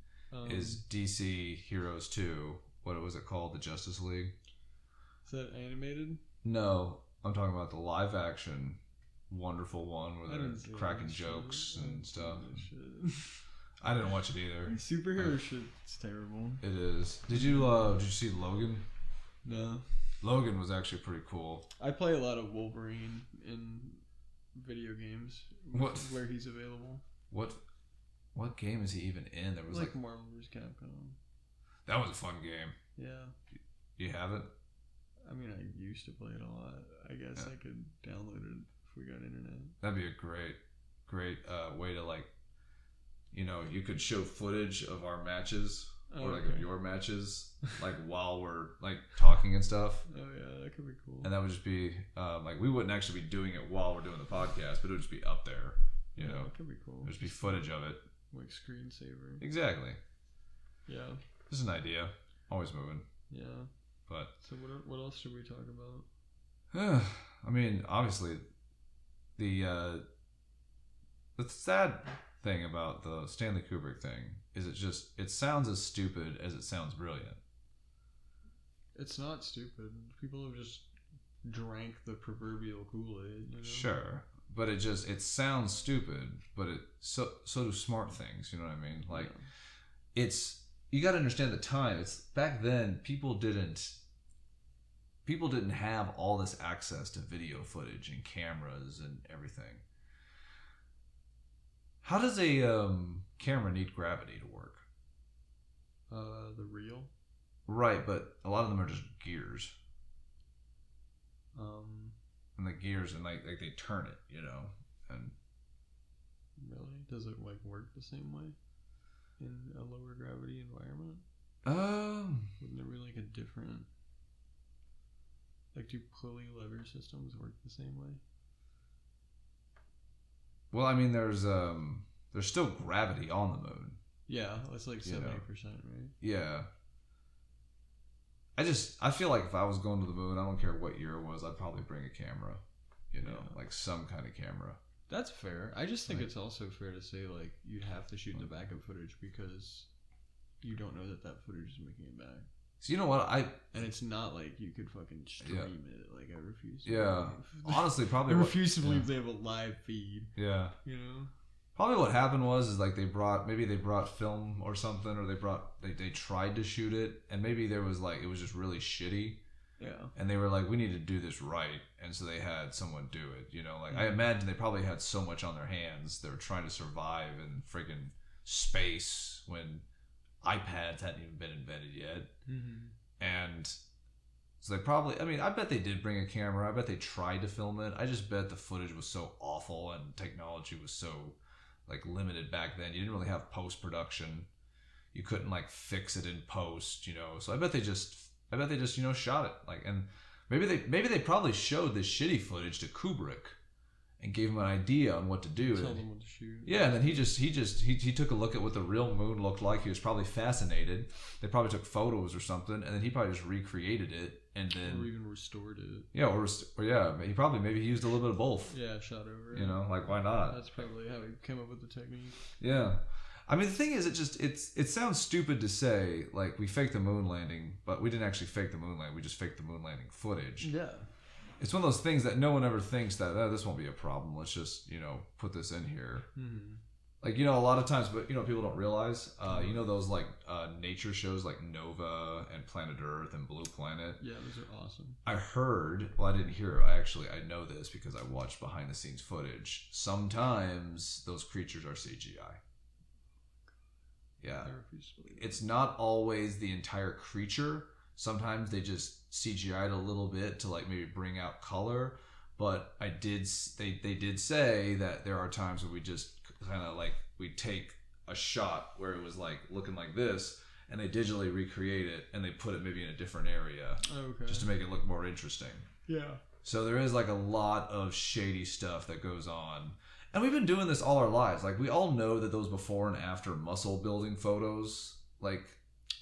is DC Heroes 2. What was it called? The Justice League? Is that animated? No. I'm talking about the live action wonderful one where they're cracking jokes and stuff. I didn't watch it either. Superhero shit's terrible. It is. Did you see Logan? No. Logan was actually pretty cool. I play a lot of Wolverine in video games. Where he's available. What game is he even in? There was like Marvel vs. Capcom. That was a fun game. Yeah. You have it? I mean, I used to play it a lot. I guess I could download it if we got internet. That'd be a great way to you could show footage of our matches of your matches while we're talking and stuff. Oh yeah, that could be cool. And that would just be we wouldn't actually be doing it while we're doing the podcast, but it would just be up there. That could be cool. There'd just be footage of it. Like screensaver. Exactly. Yeah. This is an idea. Always moving. Yeah. But so what else should we talk about? I mean, obviously, the sad thing about the Stanley Kubrick thing is it sounds as stupid as it sounds brilliant. It's not stupid. People have just drank the proverbial Kool-Aid. Sure, but it sounds stupid, but so do smart things. You know what I mean? You got to understand the time. It's back then. People didn't have all this access to video footage and cameras and everything. How does a camera need gravity to work? The reel. Right, but a lot of them are just gears. And the gears and they turn it, and really, does it work the same way in a lower gravity environment? Wouldn't there be a different? Do pulley lever systems work the same way? Well, I mean, there's still gravity on the moon. Yeah, it's 70%, right? Yeah. I feel like if I was going to the moon, I don't care what year it was, I'd probably bring a camera. Some kind of camera. That's fair. I just think it's also fair to say you'd have to shoot the backup footage because you don't know that footage is making it back. So you know what and it's not you could fucking stream it. I refuse. Honestly, probably I refuse to believe they have a live feed. Yeah. Probably what happened was they brought film or something, or they tried to shoot it, and maybe there was it was just really shitty. Yeah. And they were we need to do this right, and so they had someone do it. I imagine they probably had so much on their hands. They were trying to survive in freaking space when iPads hadn't even been invented yet. Mm-hmm. And so they probably, I bet they did bring a camera. I bet they tried to film it. I just bet the footage was so awful and technology was so limited back then. You didn't really have post-production. You couldn't fix it in post, So I bet they just I bet they just shot it like, and maybe they probably showed this shitty footage to Kubrick and gave him an idea on what to do. Tell them what to shoot. Yeah, and then he took a look at what the real moon looked like. He was probably fascinated. They probably took photos or something, and then he probably just recreated it, and then or even restored it. Yeah, or yeah, maybe he used a little bit of both. Yeah, shot over it. Like why not? That's probably how he came up with the technique. Yeah. I mean, the thing is, it sounds stupid to say, like, we faked the moon landing, but we didn't actually fake the moon landing. We just faked the moon landing footage. Yeah. It's one of those things that no one ever thinks that, this won't be a problem. Let's just, put this in here. Mm-hmm. Like, a lot of times, but, people don't realize, those, like, nature shows like Nova and Planet Earth and Blue Planet. Yeah, those are awesome. I heard, well, I didn't hear it. I know this because I watched behind the scenes footage. Sometimes those creatures are CGI. Yeah. It's not always the entire creature. Sometimes they just CGI'd a little bit to like maybe bring out color. But they did say that there are times where we just kind of like, we take a shot where it was like looking like this and they digitally recreate it and they put it maybe in a different area. Okay. Just to make it look more interesting. Yeah. So there is like a lot of shady stuff that goes on. And we've been doing this all our lives. Like, we all know that those before and after muscle building photos, like...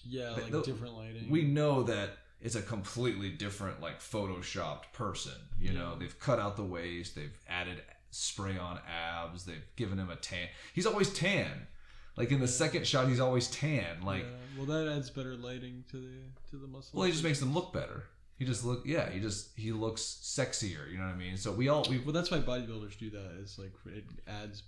Yeah, like different lighting. We know that it's a completely different, like, photoshopped person. You know, they've cut out the waist, they've added spray on abs, they've given him a tan. He's always tan. Like, in the second shot, he's always tan. Like, well, that adds better lighting to the muscle. Well, he just makes them look better. He looks sexier, you know what I mean? So well, that's why bodybuilders do that. Is like it adds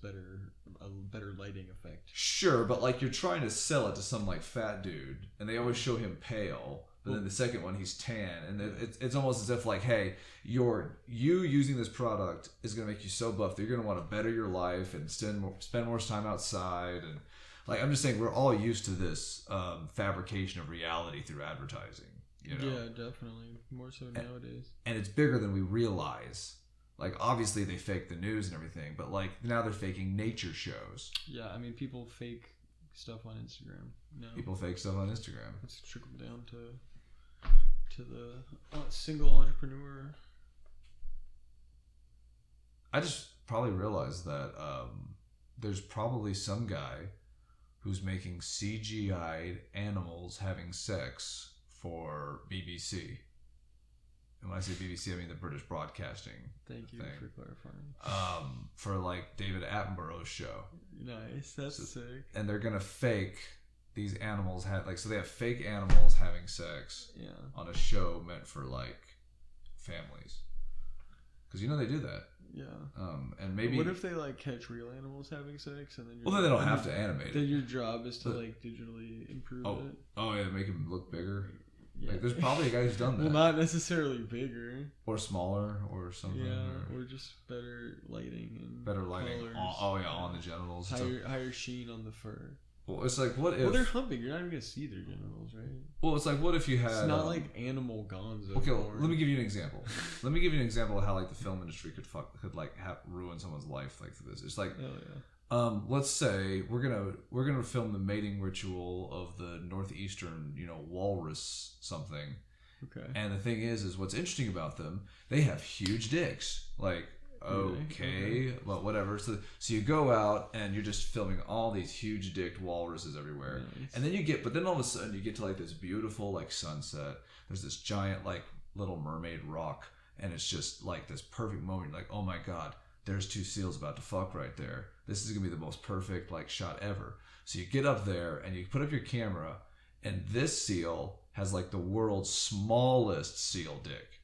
a better lighting effect. Sure, but like you're trying to sell it to some like fat dude, and they always show him pale. But then the second one, he's tan, and it's almost as if like, hey, you using this product is gonna make you so buff that you're gonna want to better your life and spend more time outside. And like, I'm just saying, we're all used to this fabrication of reality through advertising. Yeah, definitely. More so nowadays. And it's bigger than we realize. Like, obviously they fake the news and everything, but like now they're faking nature shows. Yeah, I mean, people fake stuff on Instagram. No. People fake stuff on Instagram. It's trickled down to the single entrepreneur. I just probably realized that there's probably some guy who's making CGI'd animals having sex for BBC. And when I say BBC, I mean the British Broadcasting. Thank you for clarifying. For like David Attenborough's show. Nice, that's sick. And they're gonna fake these animals so they have fake animals having sex on a show meant for like families. Because they do that. Yeah. And maybe. What if they like catch real animals having sex and then? Then they don't have to animate it. Then your job is to like digitally improve it. Oh yeah, make them look bigger. Yeah. Like, there's probably a guy who's done that. Well, not necessarily bigger. Or smaller or something. Yeah, or just better lighting and better lighting. Colors. On the genitals. Higher sheen on the fur. Well, it's like, what if... Well, they're humping. You're not even going to see their genitals, right? Well, it's like, what if you had... It's not like animal gonzo. Okay, well, let me give you an example. Let me give you an example of how, like, the film industry could ruin someone's life, like, for this. It's like... Oh, yeah. Let's say we're gonna film the mating ritual of the northeastern, walrus something. Okay. And the thing is what's interesting about them, they have huge dicks. Like, okay, well, whatever. So you go out and you're just filming all these huge dicked walruses everywhere. Nice. And then all of a sudden you get to like this beautiful like sunset. There's this giant like Little Mermaid rock, and it's just like this perfect moment. You're like, oh my god, there's two seals about to fuck right there. This is gonna be the most perfect like shot ever. So you get up there and you put up your camera, and this seal has like the world's smallest seal dick.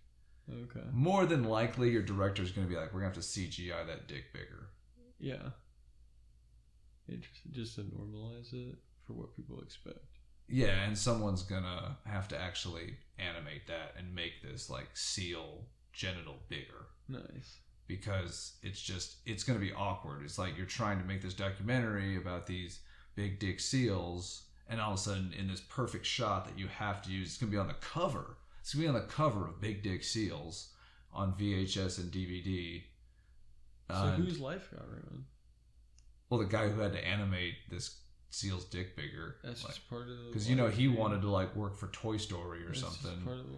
Okay. More than likely, your director's gonna be like, we're gonna have to CGI that dick bigger. Yeah. Interesting. Just to normalize it for what people expect. Yeah, and someone's gonna have to actually animate that and make this like seal genital bigger. Nice. Because it's going to be awkward. It's like you're trying to make this documentary about these big dick seals, and all of a sudden in this perfect shot that you have to use, it's going to be on the cover. It's going to be on the cover of Big Dick Seals on VHS and DVD. So whose life got ruined? Well, the guy who had to animate this seal's dick bigger. That's just part of the... Because, he wanted to, like, work for Toy Story or something. Just part of the...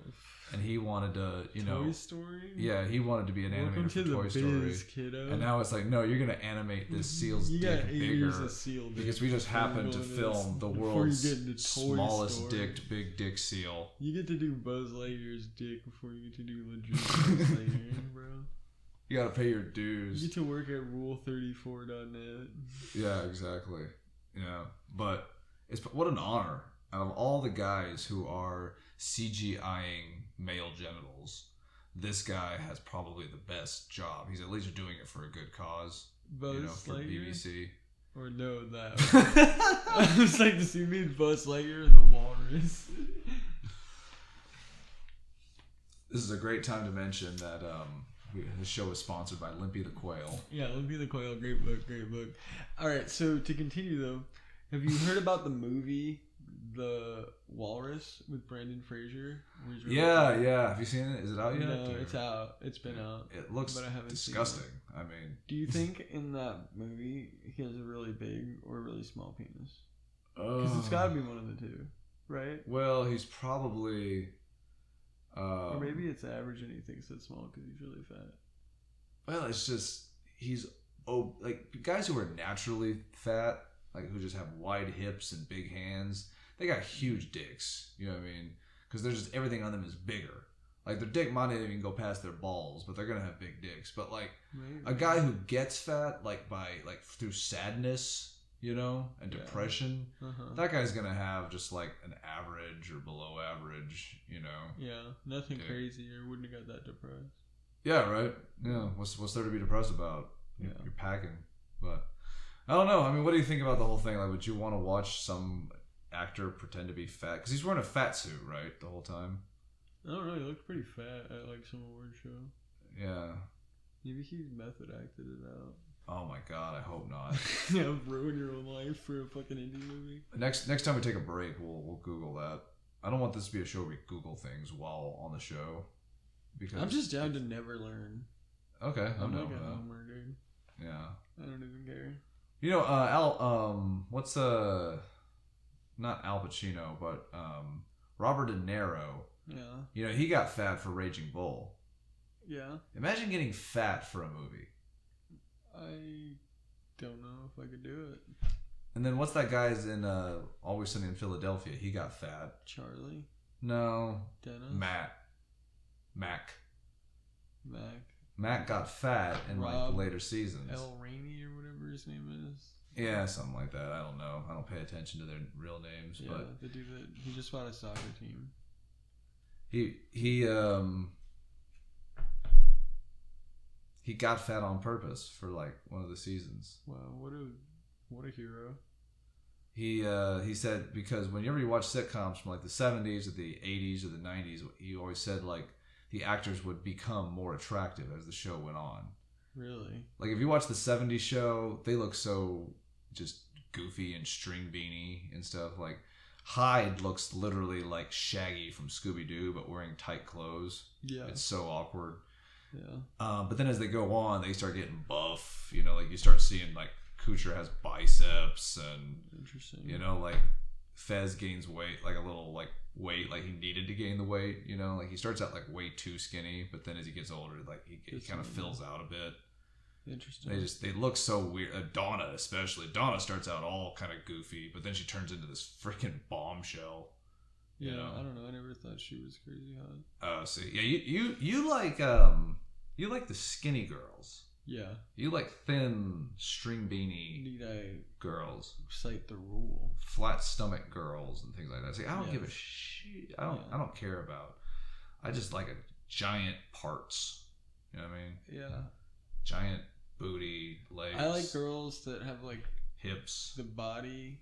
And he wanted to, Toy Story? Yeah, he wanted to be an animator for Toy Story. Kiddo. And now it's like, no, you're going to animate this seal's dick bigger. Because we just happened to film the world's smallest dicked big dick seal. You get to do Buzz Lightyear's dick before you get to do legit Buzz Lightyear, bro. You got to pay your dues. You get to work at rule34.net. Yeah, exactly. Yeah, but what an honor. Out of all the guys who are CGIing male genitals, this guy has probably the best job. He's at least doing it for a good cause. Buzz for Lightyear? BBC. Or no, that. I was like, does he mean Buzz Lightyear or the Walrus? This is a great time to mention that this show is sponsored by Limpy the Quail. Yeah, Limpy the Quail. Great book, great book. All right, so to continue though, have you heard about the movie The Walrus with Brendan Fraser? Yeah. Have you seen it? Is it out yet? No, it's out. It's been out. It looks but I haven't disgusting. Seen it. I mean, do you think in that movie he has a really big or a really small penis? Because it's got to be one of the two, right? Well, he's probably. Or maybe it's average and he thinks it's small because he's really fat. Well, it's just like guys who are naturally fat, like who just have wide hips and big hands, they got huge dicks. You know what I mean? Because there's just everything on them is bigger. Like their dick might not even go past their balls, but they're gonna have big dicks. But like a guy who gets fat, like through sadness, and depression, that guy's gonna have just like an average or below average, Yeah, nothing crazy, or wouldn't have got that depressed. Yeah, right. Yeah, what's there to be depressed about? Yeah. You're packing, but I don't know. I mean, what do you think about the whole thing? Like, would you want to watch some actor pretend to be fat? Because he's wearing a fat suit, right, the whole time. I don't know. He looked pretty fat at like some award show. Yeah. Maybe he method acted it out. Oh my god, I hope not. Yeah, ruin your own life for a fucking indie movie. Next time we take a break, we'll Google that. I don't want this to be a show where we Google things while on the show. Because I'm just down to never learn. Okay, I'm like a homer, dude. Yeah. I don't even care. What's not Al Pacino, but Robert De Niro. Yeah. He got fat for Raging Bull. Yeah. Imagine getting fat for a movie. I don't know if I could do it. And then what's that guy's in Always Sunny in Philadelphia? He got fat. Charlie? No. Dennis? Mac. Mac. Mac got fat in like later seasons. L. Rainey or whatever his name is. Yeah, something like that. I don't know. I don't pay attention to their real names. Yeah, but the dude that he just bought a soccer team. He got fat on purpose for like one of the seasons. Wow, what a hero. He said because whenever you watch sitcoms from like the 70s or the 80s or the 90s, he always said like the actors would become more attractive as the show went on. Really? Like if you watch the 70s show, they look so just goofy and string beanie and stuff. Like Hyde looks literally like Shaggy from Scooby-Doo but wearing tight clothes. Yeah. It's so awkward. Yeah. But then as they go on, they start getting buff. Like you start seeing like Kuchar has biceps and interesting. Like Fez gains weight, like a little like weight, like he needed to gain the weight. Like he starts out like way too skinny, but then as he gets older, like he kind of fills out a bit. Interesting. They look so weird. Donna especially. Donna starts out all kind of goofy, but then she turns into this freaking bombshell. Yeah, I don't know. I never thought she was crazy hot. Oh, see, yeah, you like the skinny girls. Yeah. You like thin, string beanie Need I girls. Cite the rule. Flat stomach girls and things like that. See, I don't give a shit. I don't care about. I just like a giant parts. You know what I mean? Yeah. Giant booty, legs. I like girls that have like hips. The body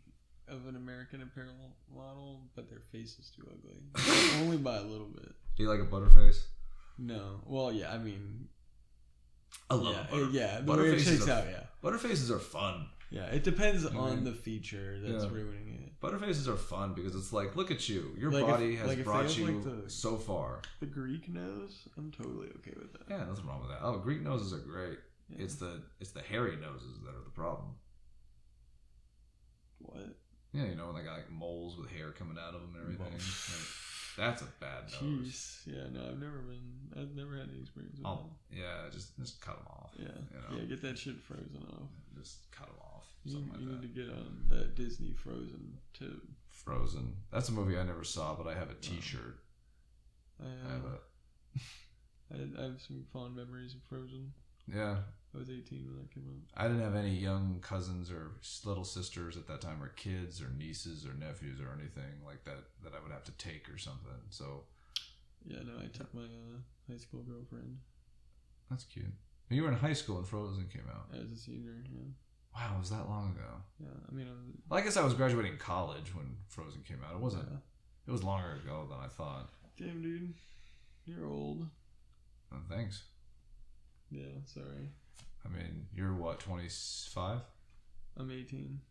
of an American Apparel model, but their face is too ugly. Only by a little bit. Do you like a butterface? No. Well, yeah. I mean, I love butterface. Yeah, the way it shakes out. Yeah. Butterfaces are fun. Yeah, it depends on the feature that's ruining it. Butterfaces are fun because it's like, look at you. Your body has brought you so far. The Greek nose, I'm totally okay with that. Yeah, nothing wrong with that. Oh, Greek noses are great. Yeah. It's the hairy noses that are the problem. What? Yeah, you know, when they got like moles with hair coming out of them and everything. Like, that's a bad nose. Jeez. Yeah, no, I've never had any experience with that. Yeah, just cut them off. Yeah. You know? Yeah, get that shit frozen off. Just cut them off. You Something like need that. to get on that Disney Frozen too. Frozen. That's a movie I never saw, but I have a T-shirt. I have some fond memories of Frozen. Yeah. I was 18 when that came out. I didn't have any young cousins or little sisters at that time, or kids or nieces or nephews or anything like that I would have to take or something. So. Yeah, no, I took my high school girlfriend. That's cute. You were in high school when Frozen came out. As a senior, yeah. Wow, was that long ago? Yeah, I mean, Well, I guess I was graduating college when Frozen came out. It wasn't. Yeah. It was longer ago than I thought. Damn, dude, you're old. Oh, thanks. Yeah, sorry. I mean, you're what, 25? I'm 18.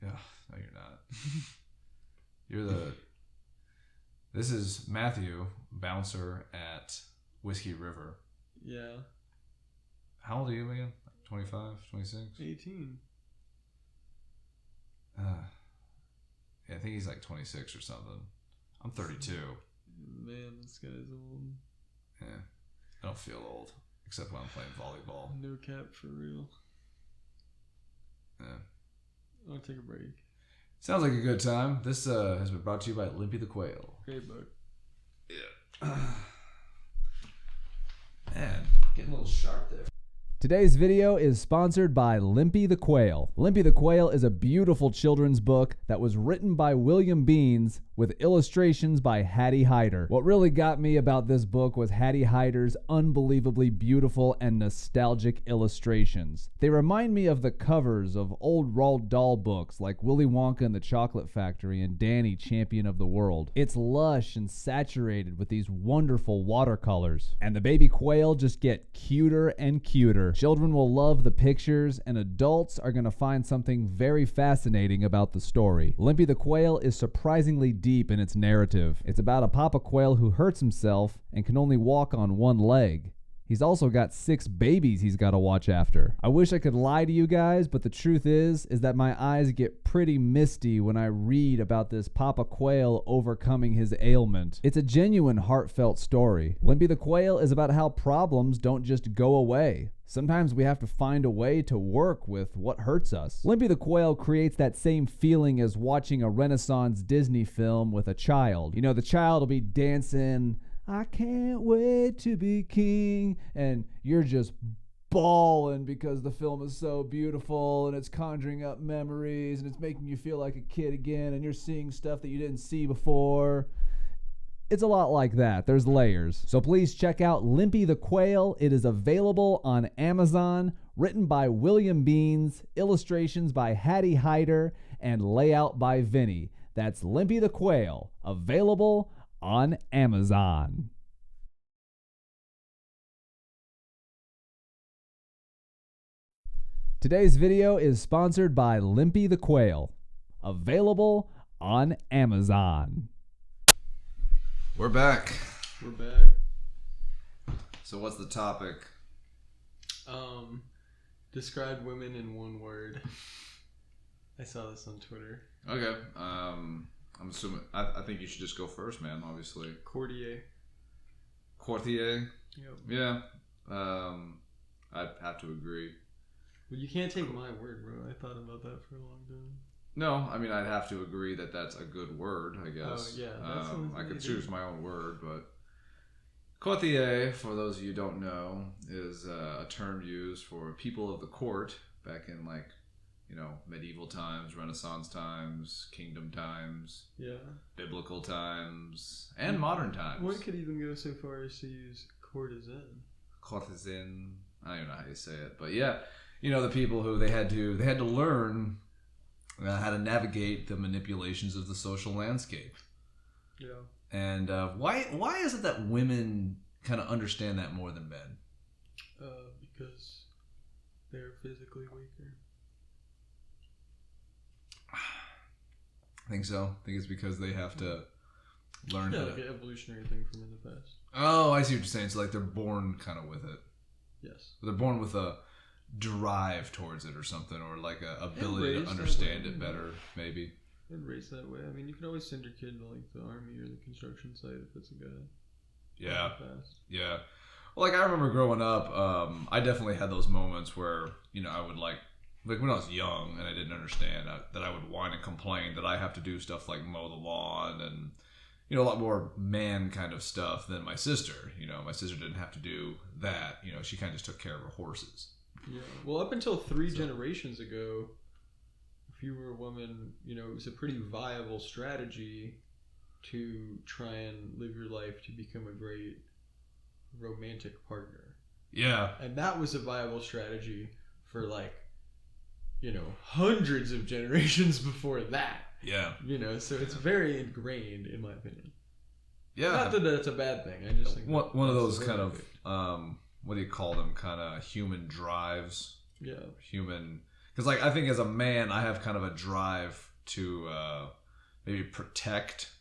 Yeah, no, you're not. This is Matthew, bouncer at Whiskey River. Yeah. How old are you again? 25, 26? 18. Yeah, I think he's like 26 or something. I'm 32. Man, this guy's old. Yeah, I don't feel old, except when I'm playing volleyball. No cap for real. Yeah. I'll take a break. Sounds like a good time. This has been brought to you by Limpy the Quail. Great book. Yeah. Man, getting a little sharp there. Today's video is sponsored by Limpy the Quail. Limpy the Quail is a beautiful children's book that was written by William Beans with illustrations by Hattie Hyder. What really got me about this book was Hattie Hyder's unbelievably beautiful and nostalgic illustrations. They remind me of the covers of old Roald Dahl books like Willy Wonka and the Chocolate Factory and Danny, Champion of the World. It's lush and saturated with these wonderful watercolors. And the baby quail just get cuter and cuter. Children will love the pictures, and adults are going to find something very fascinating about the story. Limpy the Quail is surprisingly deep in its narrative. It's about a papa quail who hurts himself and can only walk on one leg. He's also got 6 babies he's got to watch after. I wish I could lie to you guys, but the truth is that my eyes get pretty misty when I read about this papa quail overcoming his ailment. It's a genuine heartfelt story. Limpy the Quail is about how problems don't just go away. Sometimes we have to find a way to work with what hurts us. Limpy the Quail creates that same feeling as watching a Renaissance Disney film with a child. You know, the child will be dancing, "I can't wait to be king," and you're just bawling because the film is so beautiful and it's conjuring up memories and it's making you feel like a kid again and you're seeing stuff that you didn't see before. It's a lot like that. There's layers. So please check out Limpy the Quail. It is available on Amazon, written by William Beans, illustrations by Hattie Hyder, and layout by Vinny. That's Limpy the Quail, available on Amazon. Today's video is sponsored by Limpy the Quail, available on Amazon. We're back. We're back. So what's the topic? Describe women in one word. I saw this on Twitter. Okay. I'm assuming. I think you should just go first, man. Obviously. Courtier. Courtier. Yep. Yeah. I'd have to agree. Well, you can't take my word, bro. I thought about that for a long time. No, I mean I'd have to agree that that's a good word. I guess. Oh yeah. I could choose my own word, but courtier, for those of you who don't know, is a term used for people of the court back in medieval times, Renaissance times, kingdom times, biblical times, and modern times. One could even go so far as to use courtesan. Courtesan. I don't even know how you say it, but yeah, the people who they had to learn how to navigate the manipulations of the social landscape. Yeah. And why is it that women kind of understand that more than men? Because they're physically weaker. I think so. I think it's because they have to learn how like an evolutionary thing from in the past. Oh, I see what you're saying. So like they're born kind of with it. Yes. They're born with a drive towards it or something, or like a ability to raised that understand way. it better, maybe. And raised that way. I mean, you could always send your kid to like the army or the construction site if it's a guy. Yeah. Fast. Yeah. Well, like I remember growing up, I definitely had those moments where, you know, I would like when I was young and I didn't understand that I would whine and complain that I have to do stuff like mow the lawn and, you know, a lot more man kind of stuff than my sister. You know, my sister didn't have to do that. You know, she kind of just took care of her horses. Yeah. Well, up until three generations ago, if you were a woman, you know, it was a pretty viable strategy to try and live your life to become a great romantic partner. Yeah. And that was a viable strategy for like, you know, hundreds of generations before that. Yeah. You know, so it's very ingrained in my opinion. Yeah. Not that that's a bad thing. I just think one of those kind of what do you call them? Kind of human drives. Yeah. Human, because like I think as a man, I have kind of a drive to maybe protect,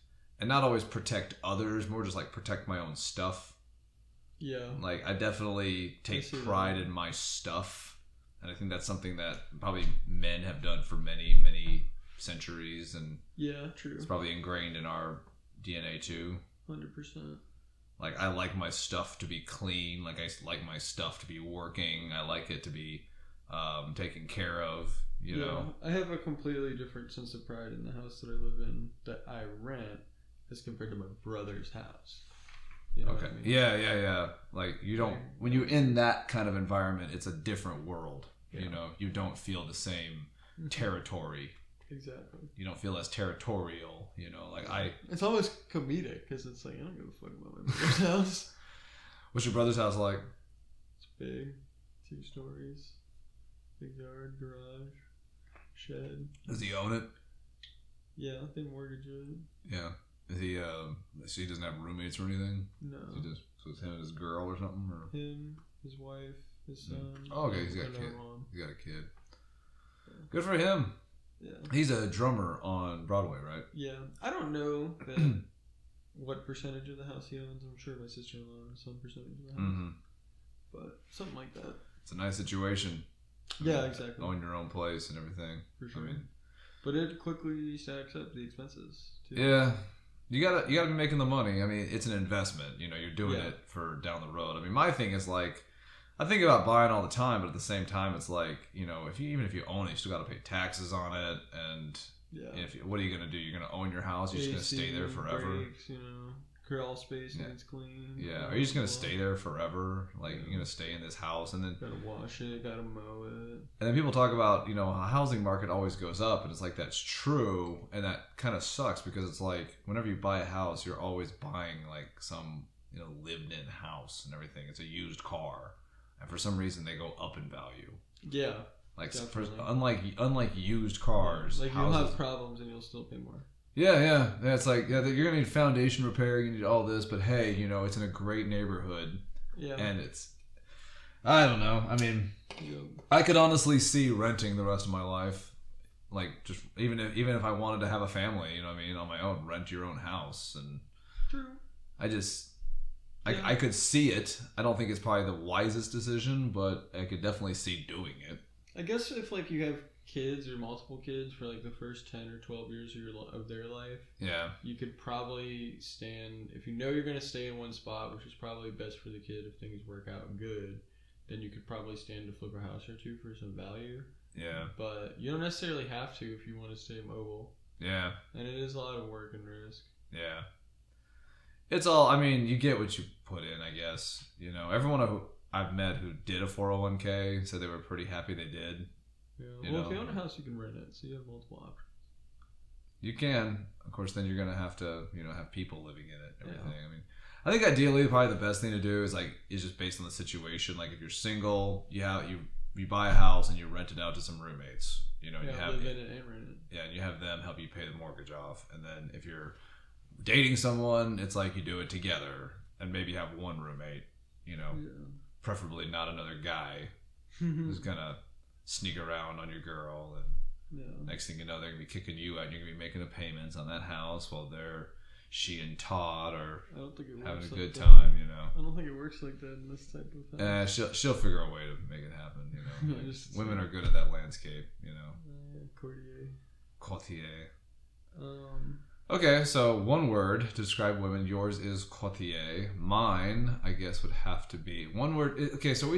and not always protect others, more just like protect my own stuff. Yeah. Like I definitely take pride in my stuff, and I think that's something that probably men have done for many, many centuries, and yeah, true. It's probably ingrained in our DNA too. 100%. Like I like my stuff to be clean. Like I like my stuff to be working. I like it to be taken care of. You know. I have a completely different sense of pride in the house that I live in that I rent as compared to my brother's house. You know okay. What I mean? Yeah. Like you don't when you're in that kind of environment, it's a different world. Yeah. You know, you don't feel the same territory. Exactly. You don't feel as territorial. You know, like It's almost comedic because it's like I don't give a fuck about my brother's house. What's your brother's house like? It's big, 2 stories, big yard, garage, shed. Does he own it? Yeah, they mortgage it. Yeah. Is he? So he doesn't have roommates or anything? No. So it's him and his girl or something, or him, his wife, his son. Oh, okay, he's got a kid. He's got a kid. Yeah. Good for him. Yeah. He's a drummer on Broadway, right? Yeah. I don't know that what percentage of the house he owns. I'm sure my sister-in-law owns some percentage of the house. Mm-hmm. But something like that. It's a nice situation. Yeah, exactly. Owning your own place and everything. For sure. But it quickly stacks up the expenses too. Yeah. You gotta be making the money. I mean, it's an investment. You know, you're doing it for down the road. I mean, my thing is like, I think about buying all the time, but at the same time, it's like, you know, even if you own it, you still got to pay taxes on it. And what are you gonna do? You're gonna own your house. You're just gonna stay there forever. Breaks, you know, crawl space needs clean. Yeah. Are you just gonna stay there forever? Like you're gonna stay in this house and then gotta wash it, gotta mow it. And then people talk about, you know, a housing market always goes up, and it's like that's true, and that kind of sucks because it's like whenever you buy a house, you're always buying like some, you know, lived-in house and everything. It's a used car, and for some reason they go up in value. Yeah. Like unlike used cars, like you'll have problems and you'll still pay more. Yeah. It's like you're gonna need foundation repair, you need all this, but hey, you know, it's in a great neighborhood. Yeah. And I don't know. I mean, I could honestly see renting the rest of my life, like just even if I wanted to have a family, you know what I mean, on my own, rent your own house, and true. I could see it. I don't think it's probably the wisest decision, but I could definitely see doing it. I guess if like you have kids or multiple kids for like the first 10 or 12 years of their life, you could probably stand, if you know you're going to stay in one spot, which is probably best for the kid if things work out good, then you could probably stand to flip a house or two for some value. Yeah. But you don't necessarily have to if you want to stay mobile. Yeah. And it is a lot of work and risk. Yeah. It's all, I mean, you get what you put in, I guess. You know, everyone who I've met who did a 401k said they were pretty happy they did. Yeah. Well, if you own a house, you can rent it, so you have multiple options. You can. Of course, then you're going to have to, you know, have people living in it and everything. Yeah. I mean, I think ideally, probably the best thing to do is just based on the situation. Like if you're single, you buy a house and you rent it out to some roommates. You know, you have live in it and rent it. Yeah, and you have them help you pay the mortgage off. And then if you're dating someone, it's like you do it together and maybe have one roommate. You know, preferably not another guy who's gonna sneak around on your girl, and next thing you know, they're gonna be kicking you out. And you're gonna be making the payments on that house while they're she and Todd are I don't think it works having a like good that. time, you know. I don't think it works like that in this type of thing. She'll figure a way to make it happen, you know. Yeah, just- Women are good at that landscape, you know. Courtier. Courtier. Okay, so one word to describe women. Yours is courtier. Mine, I guess, would have to be one word. Okay, so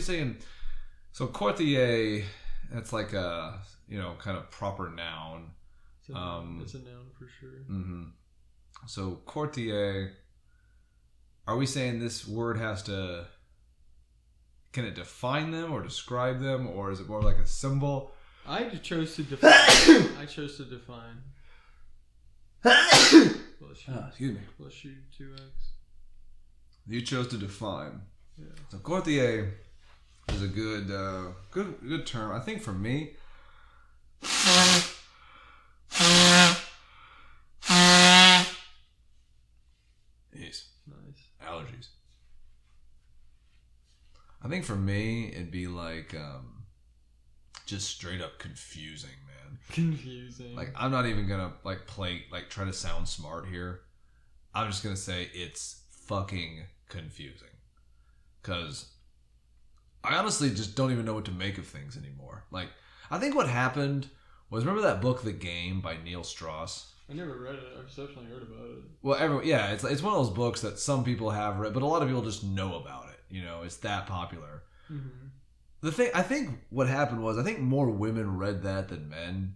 so courtier, that's like a, you know, kind of proper noun. It's a noun for sure. Mm-hmm. So courtier, are we saying this word can it define them or describe them, or is it more like a symbol? I chose to define. Bless you. Excuse me. Bless you, 2x. You chose to define. Yeah. So courtier is a good term. I think for me, jeez, Nice. allergies. I think for me, it'd be like just straight up confusing, man. Confusing. Like, I'm not even gonna try to sound smart here. I'm just gonna say it's fucking confusing. Cause I honestly just don't even know what to make of things anymore. Like, I think what happened was, remember that book, The Game, by Neil Strauss? I never read it. I've definitely heard about it. Well, it's one of those books that some people have read, but a lot of people just know about it. You know, it's that popular. Mm-hmm. I think what happened was, I think more women read that than men,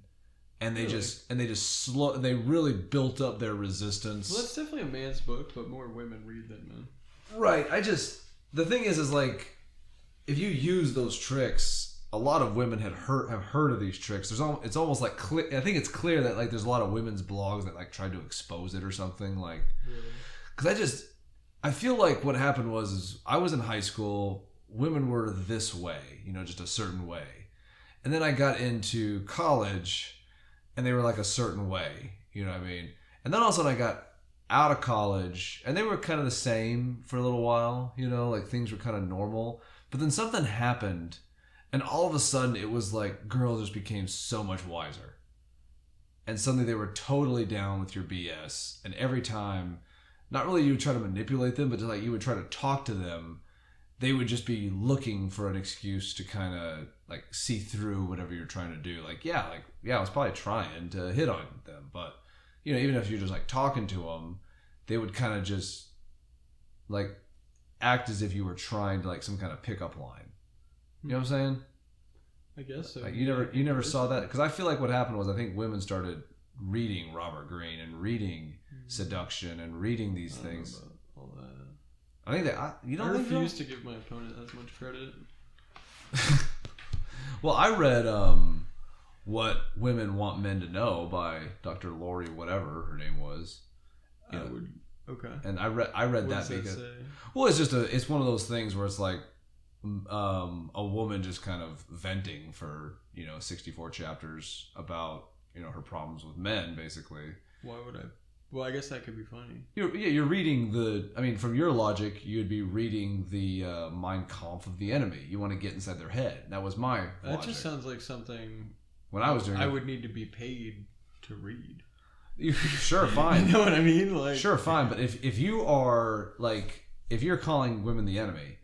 and they Really? they really built up their resistance. Well, that's definitely a man's book, but more women read than men. Right. The thing is like, if you use those tricks, a lot of women have heard of these tricks. It's almost like clear. I think it's clear that like there's a lot of women's blogs that like tried to expose it or something, like, because I feel like what happened is I was in high school. Women were this way, you know, just a certain way. And then I got into college and they were like a certain way, you know what I mean? And then all of a sudden I got out of college and they were kind of the same for a little while, you know, like things were kind of normal. But then something happened and all of a sudden it was like girls just became so much wiser. And suddenly they were totally down with your BS. And every time, not really you would try to manipulate them, but just like you would try to talk to them, they would just be looking for an excuse to kind of like see through whatever you're trying to do. Like, I was probably trying to hit on them, but you know, even if you're just like talking to them, they would kind of just like act as if you were trying to like some kind of pickup line. You know what I'm saying? I guess so. Like you never saw that, because I feel like what happened was I think women started reading Robert Greene and reading Seduction and reading these things. Know about all that. I think that I refuse to give my opponent as much credit. Well, I read What Women Want Men to Know by Dr. Lori, whatever her name was. Okay. And I read that because well, it's one of those things where it's like a woman just kind of venting for 64 chapters about her problems with men, basically. Why would I? Well, I guess that could be funny. You're reading from your logic, you'd be reading the Mein Kampf of the enemy. You want to get inside their head. That was my logic. That just sounds like something when I was doing I would need to be paid to read. Sure, fine. You know what I mean? Like, sure, fine. But if you are if you're calling women the enemy,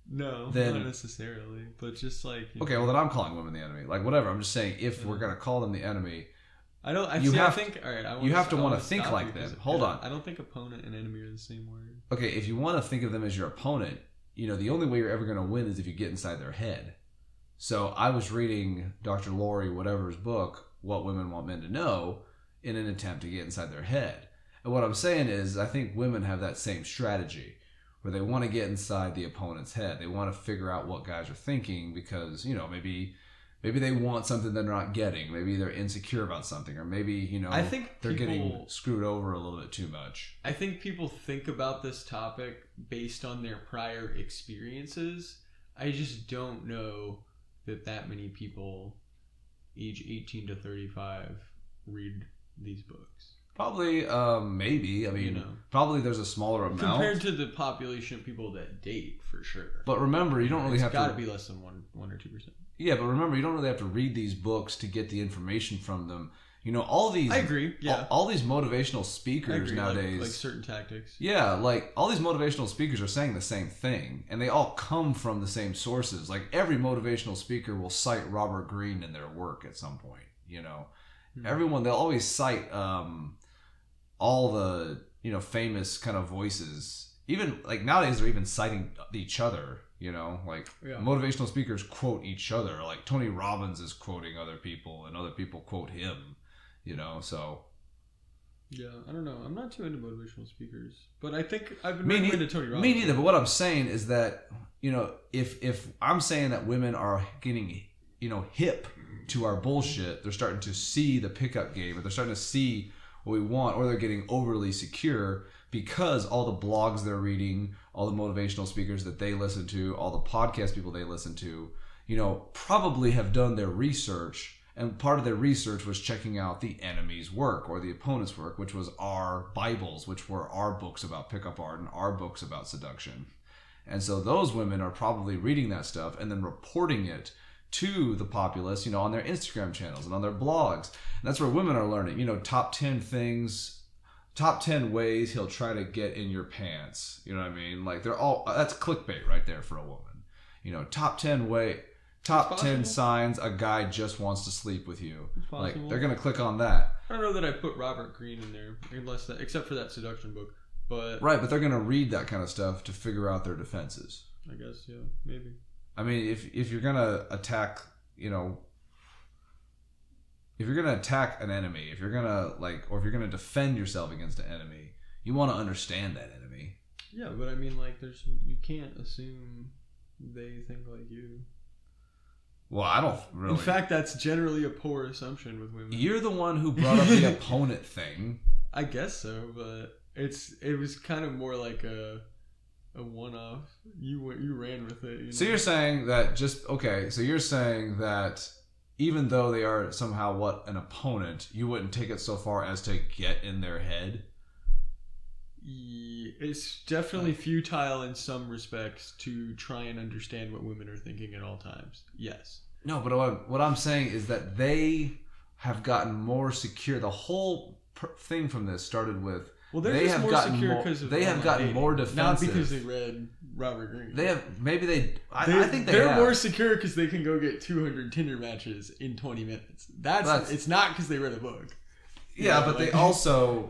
no, then, not necessarily. But just like okay, well then I'm calling women the enemy. Like whatever. I'm just saying if we're gonna call them the enemy. You have to want to think like them. Hold on. I don't think opponent and enemy are the same word. Okay, if you want to think of them as your opponent, the only way you're ever going to win is if you get inside their head. So I was reading Dr. Lori, whatever's book, What Women Want Men to Know, in an attempt to get inside their head. And what I'm saying is I think women have that same strategy where they want to get inside the opponent's head. They want to figure out what guys are thinking because, maybe they want something they're not getting. Maybe they're insecure about something. Or maybe, I think they're getting screwed over a little bit too much. I think people think about this topic based on their prior experiences. I just don't know that many people age 18 to 35 read these books. Probably, maybe. I mean, probably there's a smaller amount. Compared to the population of people that date, for sure. But remember, you don't really have to... It's got to be less than 1 or 2%. Yeah, but remember, you don't really have to read these books to get the information from them. You know, all these. I agree. Yeah. All these motivational I speakers agree, nowadays. like certain tactics. Yeah, like all these motivational speakers are saying the same thing, and they all come from the same sources. Like every motivational speaker will cite Robert Greene in their work at some point. You know, everyone, they'll always cite all the, you know, famous kind of voices. Even like nowadays, they're even citing each other. You know, like motivational speakers quote each other. Like Tony Robbins is quoting other people, and other people quote him. You know, so. Yeah, I don't know. I'm not too into motivational speakers, but I think I've been really into Tony Robbins. Me neither. But what I'm saying is that, you know, if I'm saying that women are getting, you know, hip to our bullshit, they're starting to see the pickup game, or they're starting to see what we want, or they're getting overly secure because all the blogs they're reading, all the motivational speakers that they listen to, all the podcast people they listen to, you know, probably have done their research. And part of their research was checking out the enemy's work or the opponent's work, which was our Bibles, which were our books about pickup art and our books about seduction. And so those women are probably reading that stuff and then reporting it to the populace, you know, on their Instagram channels and on their blogs. And that's where women are learning, you know, top 10 things, top 10 ways he'll try to get in your pants. You know what I mean? Like they're all, that's clickbait right there for a woman. You know, top 10 signs a guy just wants to sleep with you. Like they're gonna click on that. I don't know that I put Robert Greene in there, except for that seduction book. But right, but they're gonna read that kind of stuff to figure out their defenses. I guess, yeah, maybe. I mean, if you're gonna attack, you know, if you're gonna attack an enemy, if you're gonna or if you're gonna defend yourself against an enemy, you want to understand that enemy. Yeah, but I mean, like, you can't assume they think like you. Well, I don't really. In fact, that's generally a poor assumption with women. You're the one who brought up the opponent thing. I guess so, but it was kind of more like a one-off. You ran with it. You know? So you're saying that so you're saying that even though they are somehow an opponent, you wouldn't take it so far as to get in their head? It's definitely futile in some respects to try and understand what women are thinking at all times. Yes. No, but what I'm saying is that they have gotten more secure. The whole thing from this started with they have more secure because of they have gotten more defensive. Not because they read Robert Greene. I think they're more secure because they can go get 200 Tinder matches in 20 minutes. It's not because they read a book. Yeah, but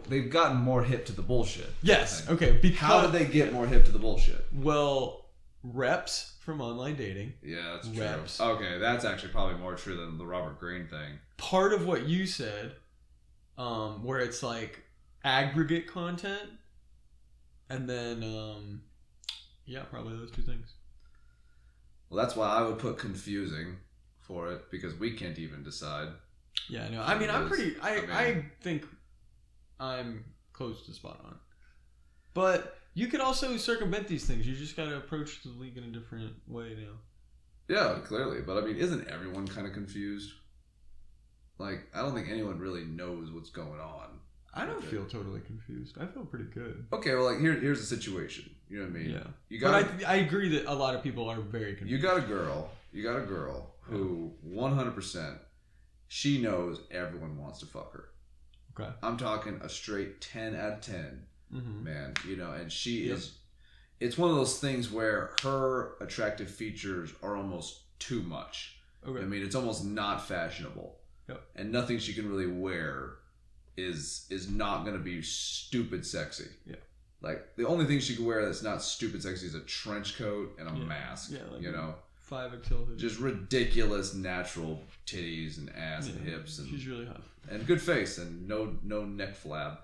they've gotten more hip to the bullshit. Yes. Okay. Because how did they get more hip to the bullshit? Well, reps from online dating. Yeah, that's true. Reps. Okay, that's actually probably more true than the Robert Greene thing. Part of what you said, where it's like aggregate content, and then probably those two things. Well, that's why I would put confusing for it, because we can't even decide. Yeah, no. I mean, I think I'm close to spot on. But you could also circumvent these things. You just got to approach the league in a different way now. Yeah, clearly. But I mean, isn't everyone kind of confused? Like, I don't think anyone really knows what's going on. I don't feel totally confused. I feel pretty good. Okay, well, like here's the situation. You know what I mean? Yeah. But I agree that a lot of people are very confused. You got a girl who 100%. She knows everyone wants to fuck her. Okay. I'm talking a straight 10 out of 10, man. You know, and she is... It's one of those things where her attractive features are almost too much. Okay. I mean, it's almost not fashionable. Yep. And nothing she can really wear is not going to be stupid sexy. Yeah. Like, the only thing she can wear that's not stupid sexy is a trench coat and a mask. Yeah, like, you know? 5XL hoodie. Just ridiculous natural titties and ass and hips, and she's really hot, and good face and no neck flab.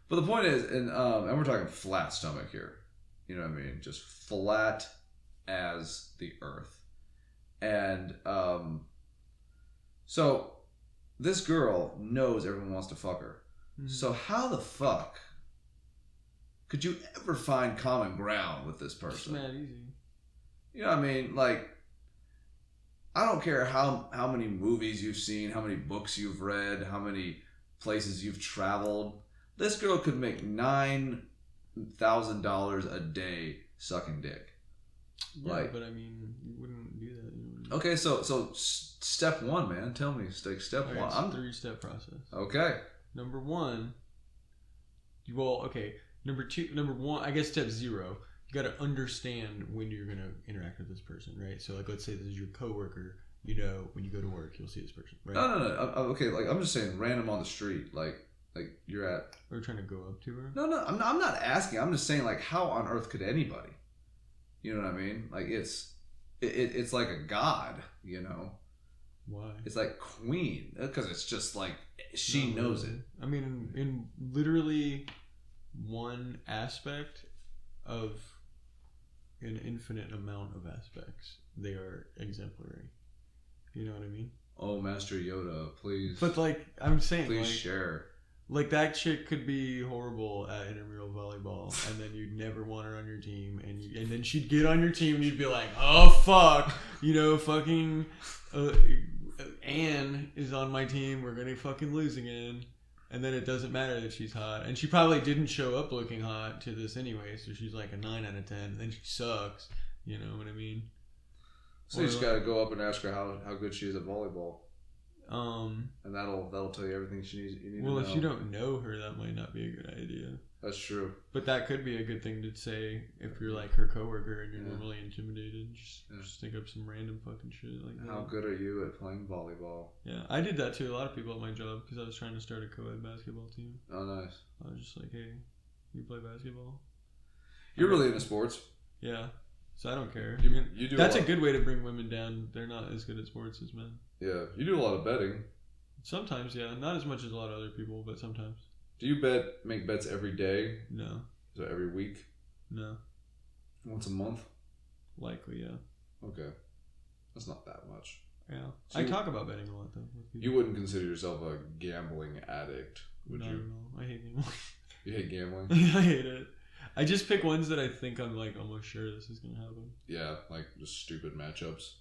But the point is, and we're talking flat stomach here. You know what I mean? Just flat as the earth. And so this girl knows everyone wants to fuck her. Mm-hmm. So how the fuck could you ever find common ground with this person? It's not easy. You know what I mean? Like, I don't care how many movies you've seen, how many books you've read, how many places you've traveled. This girl could make $9,000 a day sucking dick. Yeah, Like, but I mean, you wouldn't do that. You know? okay, so step one, man. Tell me, step Okay, one. it's a 3-step process. Okay. Number one, number one, I guess step 0, you got to understand when you're going to interact with this person, right? So, like, let's say this is your coworker. You know, when you go to work, you'll see this person, right? No. Okay, like I'm just saying, random on the street, like you're at. We're trying to go up to her. No, I'm not asking. I'm just saying, like, how on earth could anybody? You know what I mean? Like, it's like a god. You know. Why? It's like queen, because it's just like she knows it. I mean, in literally one aspect of an infinite amount of aspects, they are exemplary. You know what I mean? Oh, Master Yoda, please. But like, I'm saying, please like, share. Like, that chick could be horrible at intramural volleyball, and then you'd never want her on your team, and then she'd get on your team, and you'd be like, oh fuck, you know, fucking Anne is on my team, we're gonna fucking lose again. And then it doesn't matter that she's hot, and she probably didn't show up looking hot to this anyway, so she's like a 9 out of 10, and then she sucks. You know what I mean? So you just gotta go up and ask her how good she is at volleyball. And that'll tell you everything you need to know. Well, if you don't know her, that might not be a good idea. That's true. But that could be a good thing to say if you're like her coworker and you're normally intimidated. Just think up some random fucking shit like that. How good are you at playing volleyball? Yeah, I did that to a lot of people at my job because I was trying to start a co-ed basketball team. Oh, nice. I was just like, hey, you play basketball? You're really into sports. Yeah. So I don't care. You do. That's a good way to bring women down. They're not as good at sports as men. Yeah, you do a lot of betting. Sometimes, yeah. Not as much as a lot of other people, but sometimes. Do you make bets every day? No. So every week? No. Once a month? Likely, yeah. Okay. That's not that much. Yeah. So I talk about betting a lot, though. With people. You wouldn't consider yourself a gambling addict, would Not you? at all. I hate gambling. You hate gambling? I hate it. I just pick ones that I think I'm like almost sure this is gonna happen. Yeah, like just stupid matchups.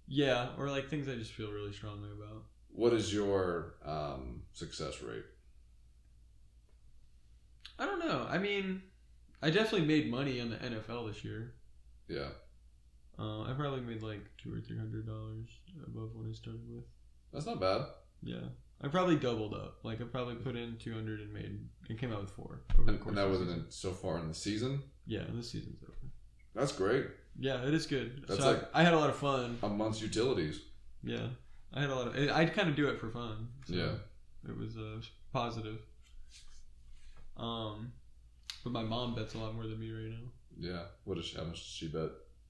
Yeah, or like things I just feel really strongly about. What is your success rate? I don't know. I mean, I definitely made money on the NFL this year. Yeah. I probably made like $200 or $300 above what I started with. That's not bad. Yeah, I probably doubled up. Like I probably put in 200 and came out with 4 And that wasn't so far in the season. Yeah, this season's over. That's great. Yeah, it is good. That's so like I had a lot of fun. A month's utilities. Yeah, I had a lot of. I'd kind of do it for fun. So Yeah, it was positive. But my mom bets a lot more than me right now. Yeah. How much does she bet?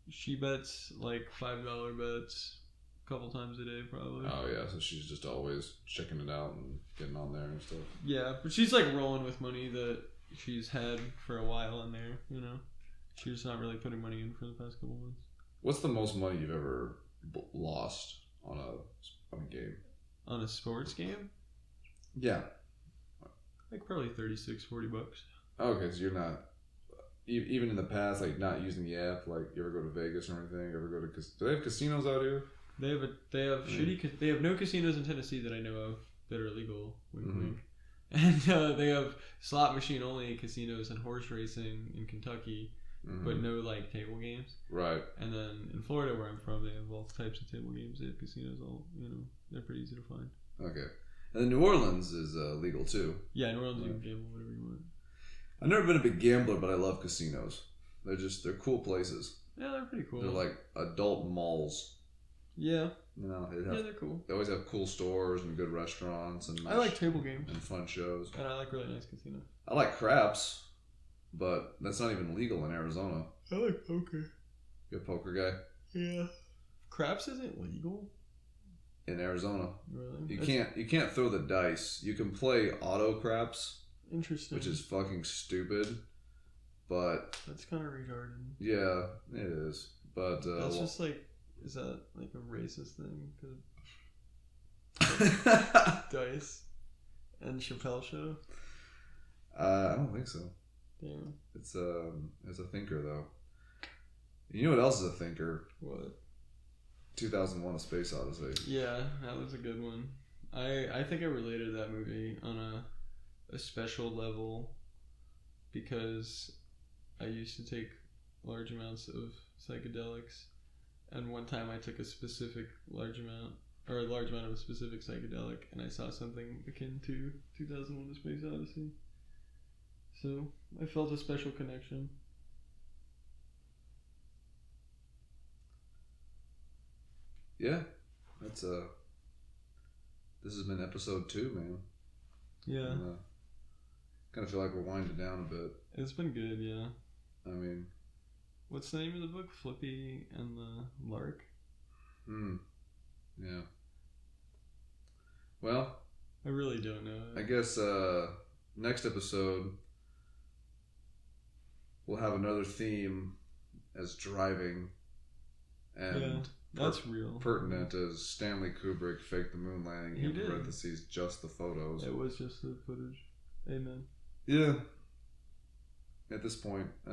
She bets like $5 bets a couple times a day, probably. Oh yeah, so she's just always checking it out and getting on there and stuff. Yeah, but she's like rolling with money that she's had for a while in there. You know, she's not really putting money in for the past couple months. What's the most money you've ever lost on a game? On a sports game? Yeah. Like probably $36-40. Okay, so you're not even in the past, like not using the app. Like you ever go to Vegas or anything? You ever go to? Do they have casinos out here? They have shitty. They have no casinos in Tennessee that I know of that are illegal. Wink, wink. And they have slot machine only casinos and horse racing in Kentucky, but no like table games. Right. And then in Florida, where I'm from, they have all types of table games. They have casinos. All they're pretty easy to find. Okay. And then New Orleans is legal too. Yeah, New Orleans you can gamble whatever you want. I've never been a big gambler, but I love casinos. They're cool places. Yeah, they're pretty cool. They're like adult malls. Yeah. You know, They're cool. They always have cool stores and good restaurants and I like table games and fun shows. And I like really nice casinos. I like craps, but that's not even legal in Arizona. I like poker. You're a poker guy? Yeah. Craps isn't legal in Arizona. Really? You can't throw the dice. You can play auto craps. Interesting. Which is fucking stupid, but that's kind of retarded. Yeah, it is. But that's just like, is that like a racist thing? Dice and Chappelle Show. I don't think so. Damn. It's a thinker though. You know what else is a thinker? What? 2001: A Space Odyssey. Yeah, that was a good one. I think I related to that movie on a special level because I used to take large amounts of psychedelics, and one time I took a large amount of a specific psychedelic, and I saw something akin to 2001: A Space Odyssey. So I felt a special connection. Yeah, that's this has been episode 2, man. Yeah. Kind of feel like we're winding down a bit. It's been good, yeah. I mean, what's the name of the book? Flippy and the Lark? Yeah. Well, I really don't know. I guess next episode we'll have another theme as driving and that's real. Pertinent as Stanley Kubrick faked the moon landing. He in did. parentheses, just the photos. It was just the footage. Amen. Yeah. At this point, I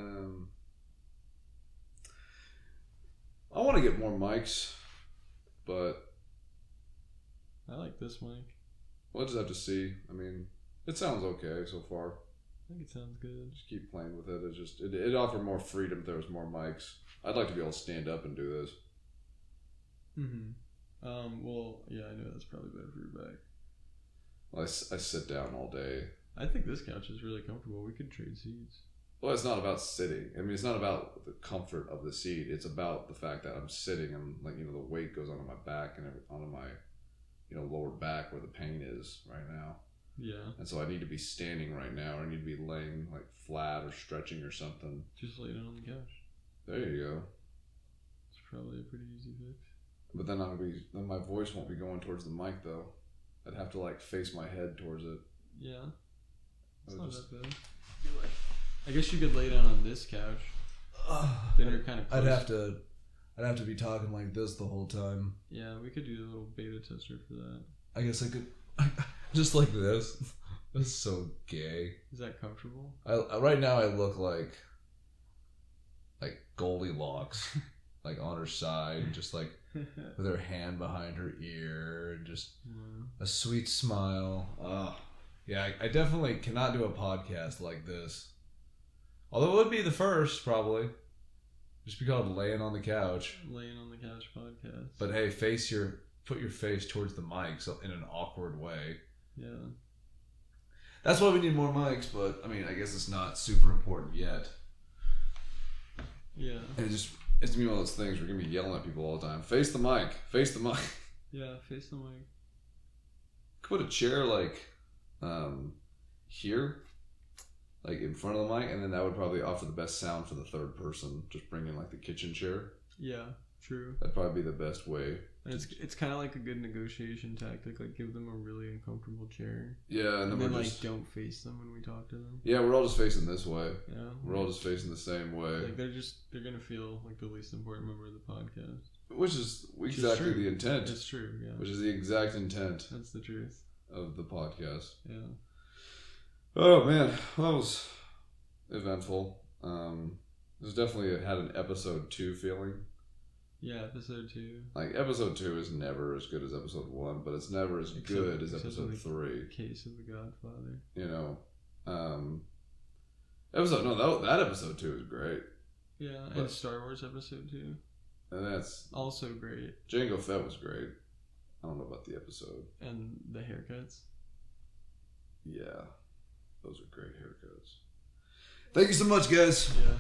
want to get more mics, but I like this mic. we'll just have to see. I mean, it sounds okay so far. I think it sounds good. Just keep playing with it. It offered more freedom if there was more mics. I'd like to be able to stand up and do this. Well, yeah, I know that's probably better for your back. Well, I sit down all day. I think this couch is really comfortable. We could trade seats. Well, it's not about sitting. I mean, it's not about the comfort of the seat. It's about the fact that I'm sitting and, like, the weight goes onto my back and onto my, lower back where the pain is right now. Yeah. And so I need to be standing right now, or I need to be laying, like, flat or stretching or something. Just lay down on the couch. There you go. It's probably a pretty easy fix. But then then my voice won't be going towards the mic, though. I'd have to, like, face my head towards it. Yeah. It's not that bad. I guess you could lay down on this couch. Then you're kind of close. I'd have to be talking like this the whole time. Yeah, we could do a little beta tester for that. I guess I could just like this. That's so gay. Is that comfortable? Right now I look like Goldilocks, like on her side, just like with her hand behind her ear, and just a sweet smile. Yeah, I definitely cannot do a podcast like this. Although it would be the first, probably. Just be called Laying on the Couch. Laying on the Couch podcast. But hey, put your face towards the mic, so in an awkward way. Yeah. That's why we need more mics, but I mean, I guess it's not super important yet. Yeah. And it's gonna be one of those things we're gonna be yelling at people all the time. Face the mic. Face the mic. Yeah, face the mic. Could put a chair here, like in front of the mic, and then that would probably offer the best sound for the third person. Just bring in like the kitchen chair. Yeah, true. That'd probably be the best way. And it's kind of like a good negotiation tactic. Like, give them a really uncomfortable chair. Yeah, and then don't face them when we talk to them. Yeah, we're all just facing this way. Yeah, we're all just facing the same way. Like they're gonna feel like the least important member of the podcast. Which is exactly the intent. It's true. Yeah. Which is the exact intent. That's the truth of the podcast. Yeah. Oh man, that was eventful. This definitely had an episode 2 feeling. Yeah, episode 2. Like, episode 2 is never as good as episode 1, but it's never as good as episode 3. Case of the Godfather. That episode 2 is great. Yeah, and Star Wars episode 2. And that's also great. Jango Fett was great. I don't know about the episode. And the haircuts. Yeah, those are great haircuts. Thank you so much, guys. Yeah.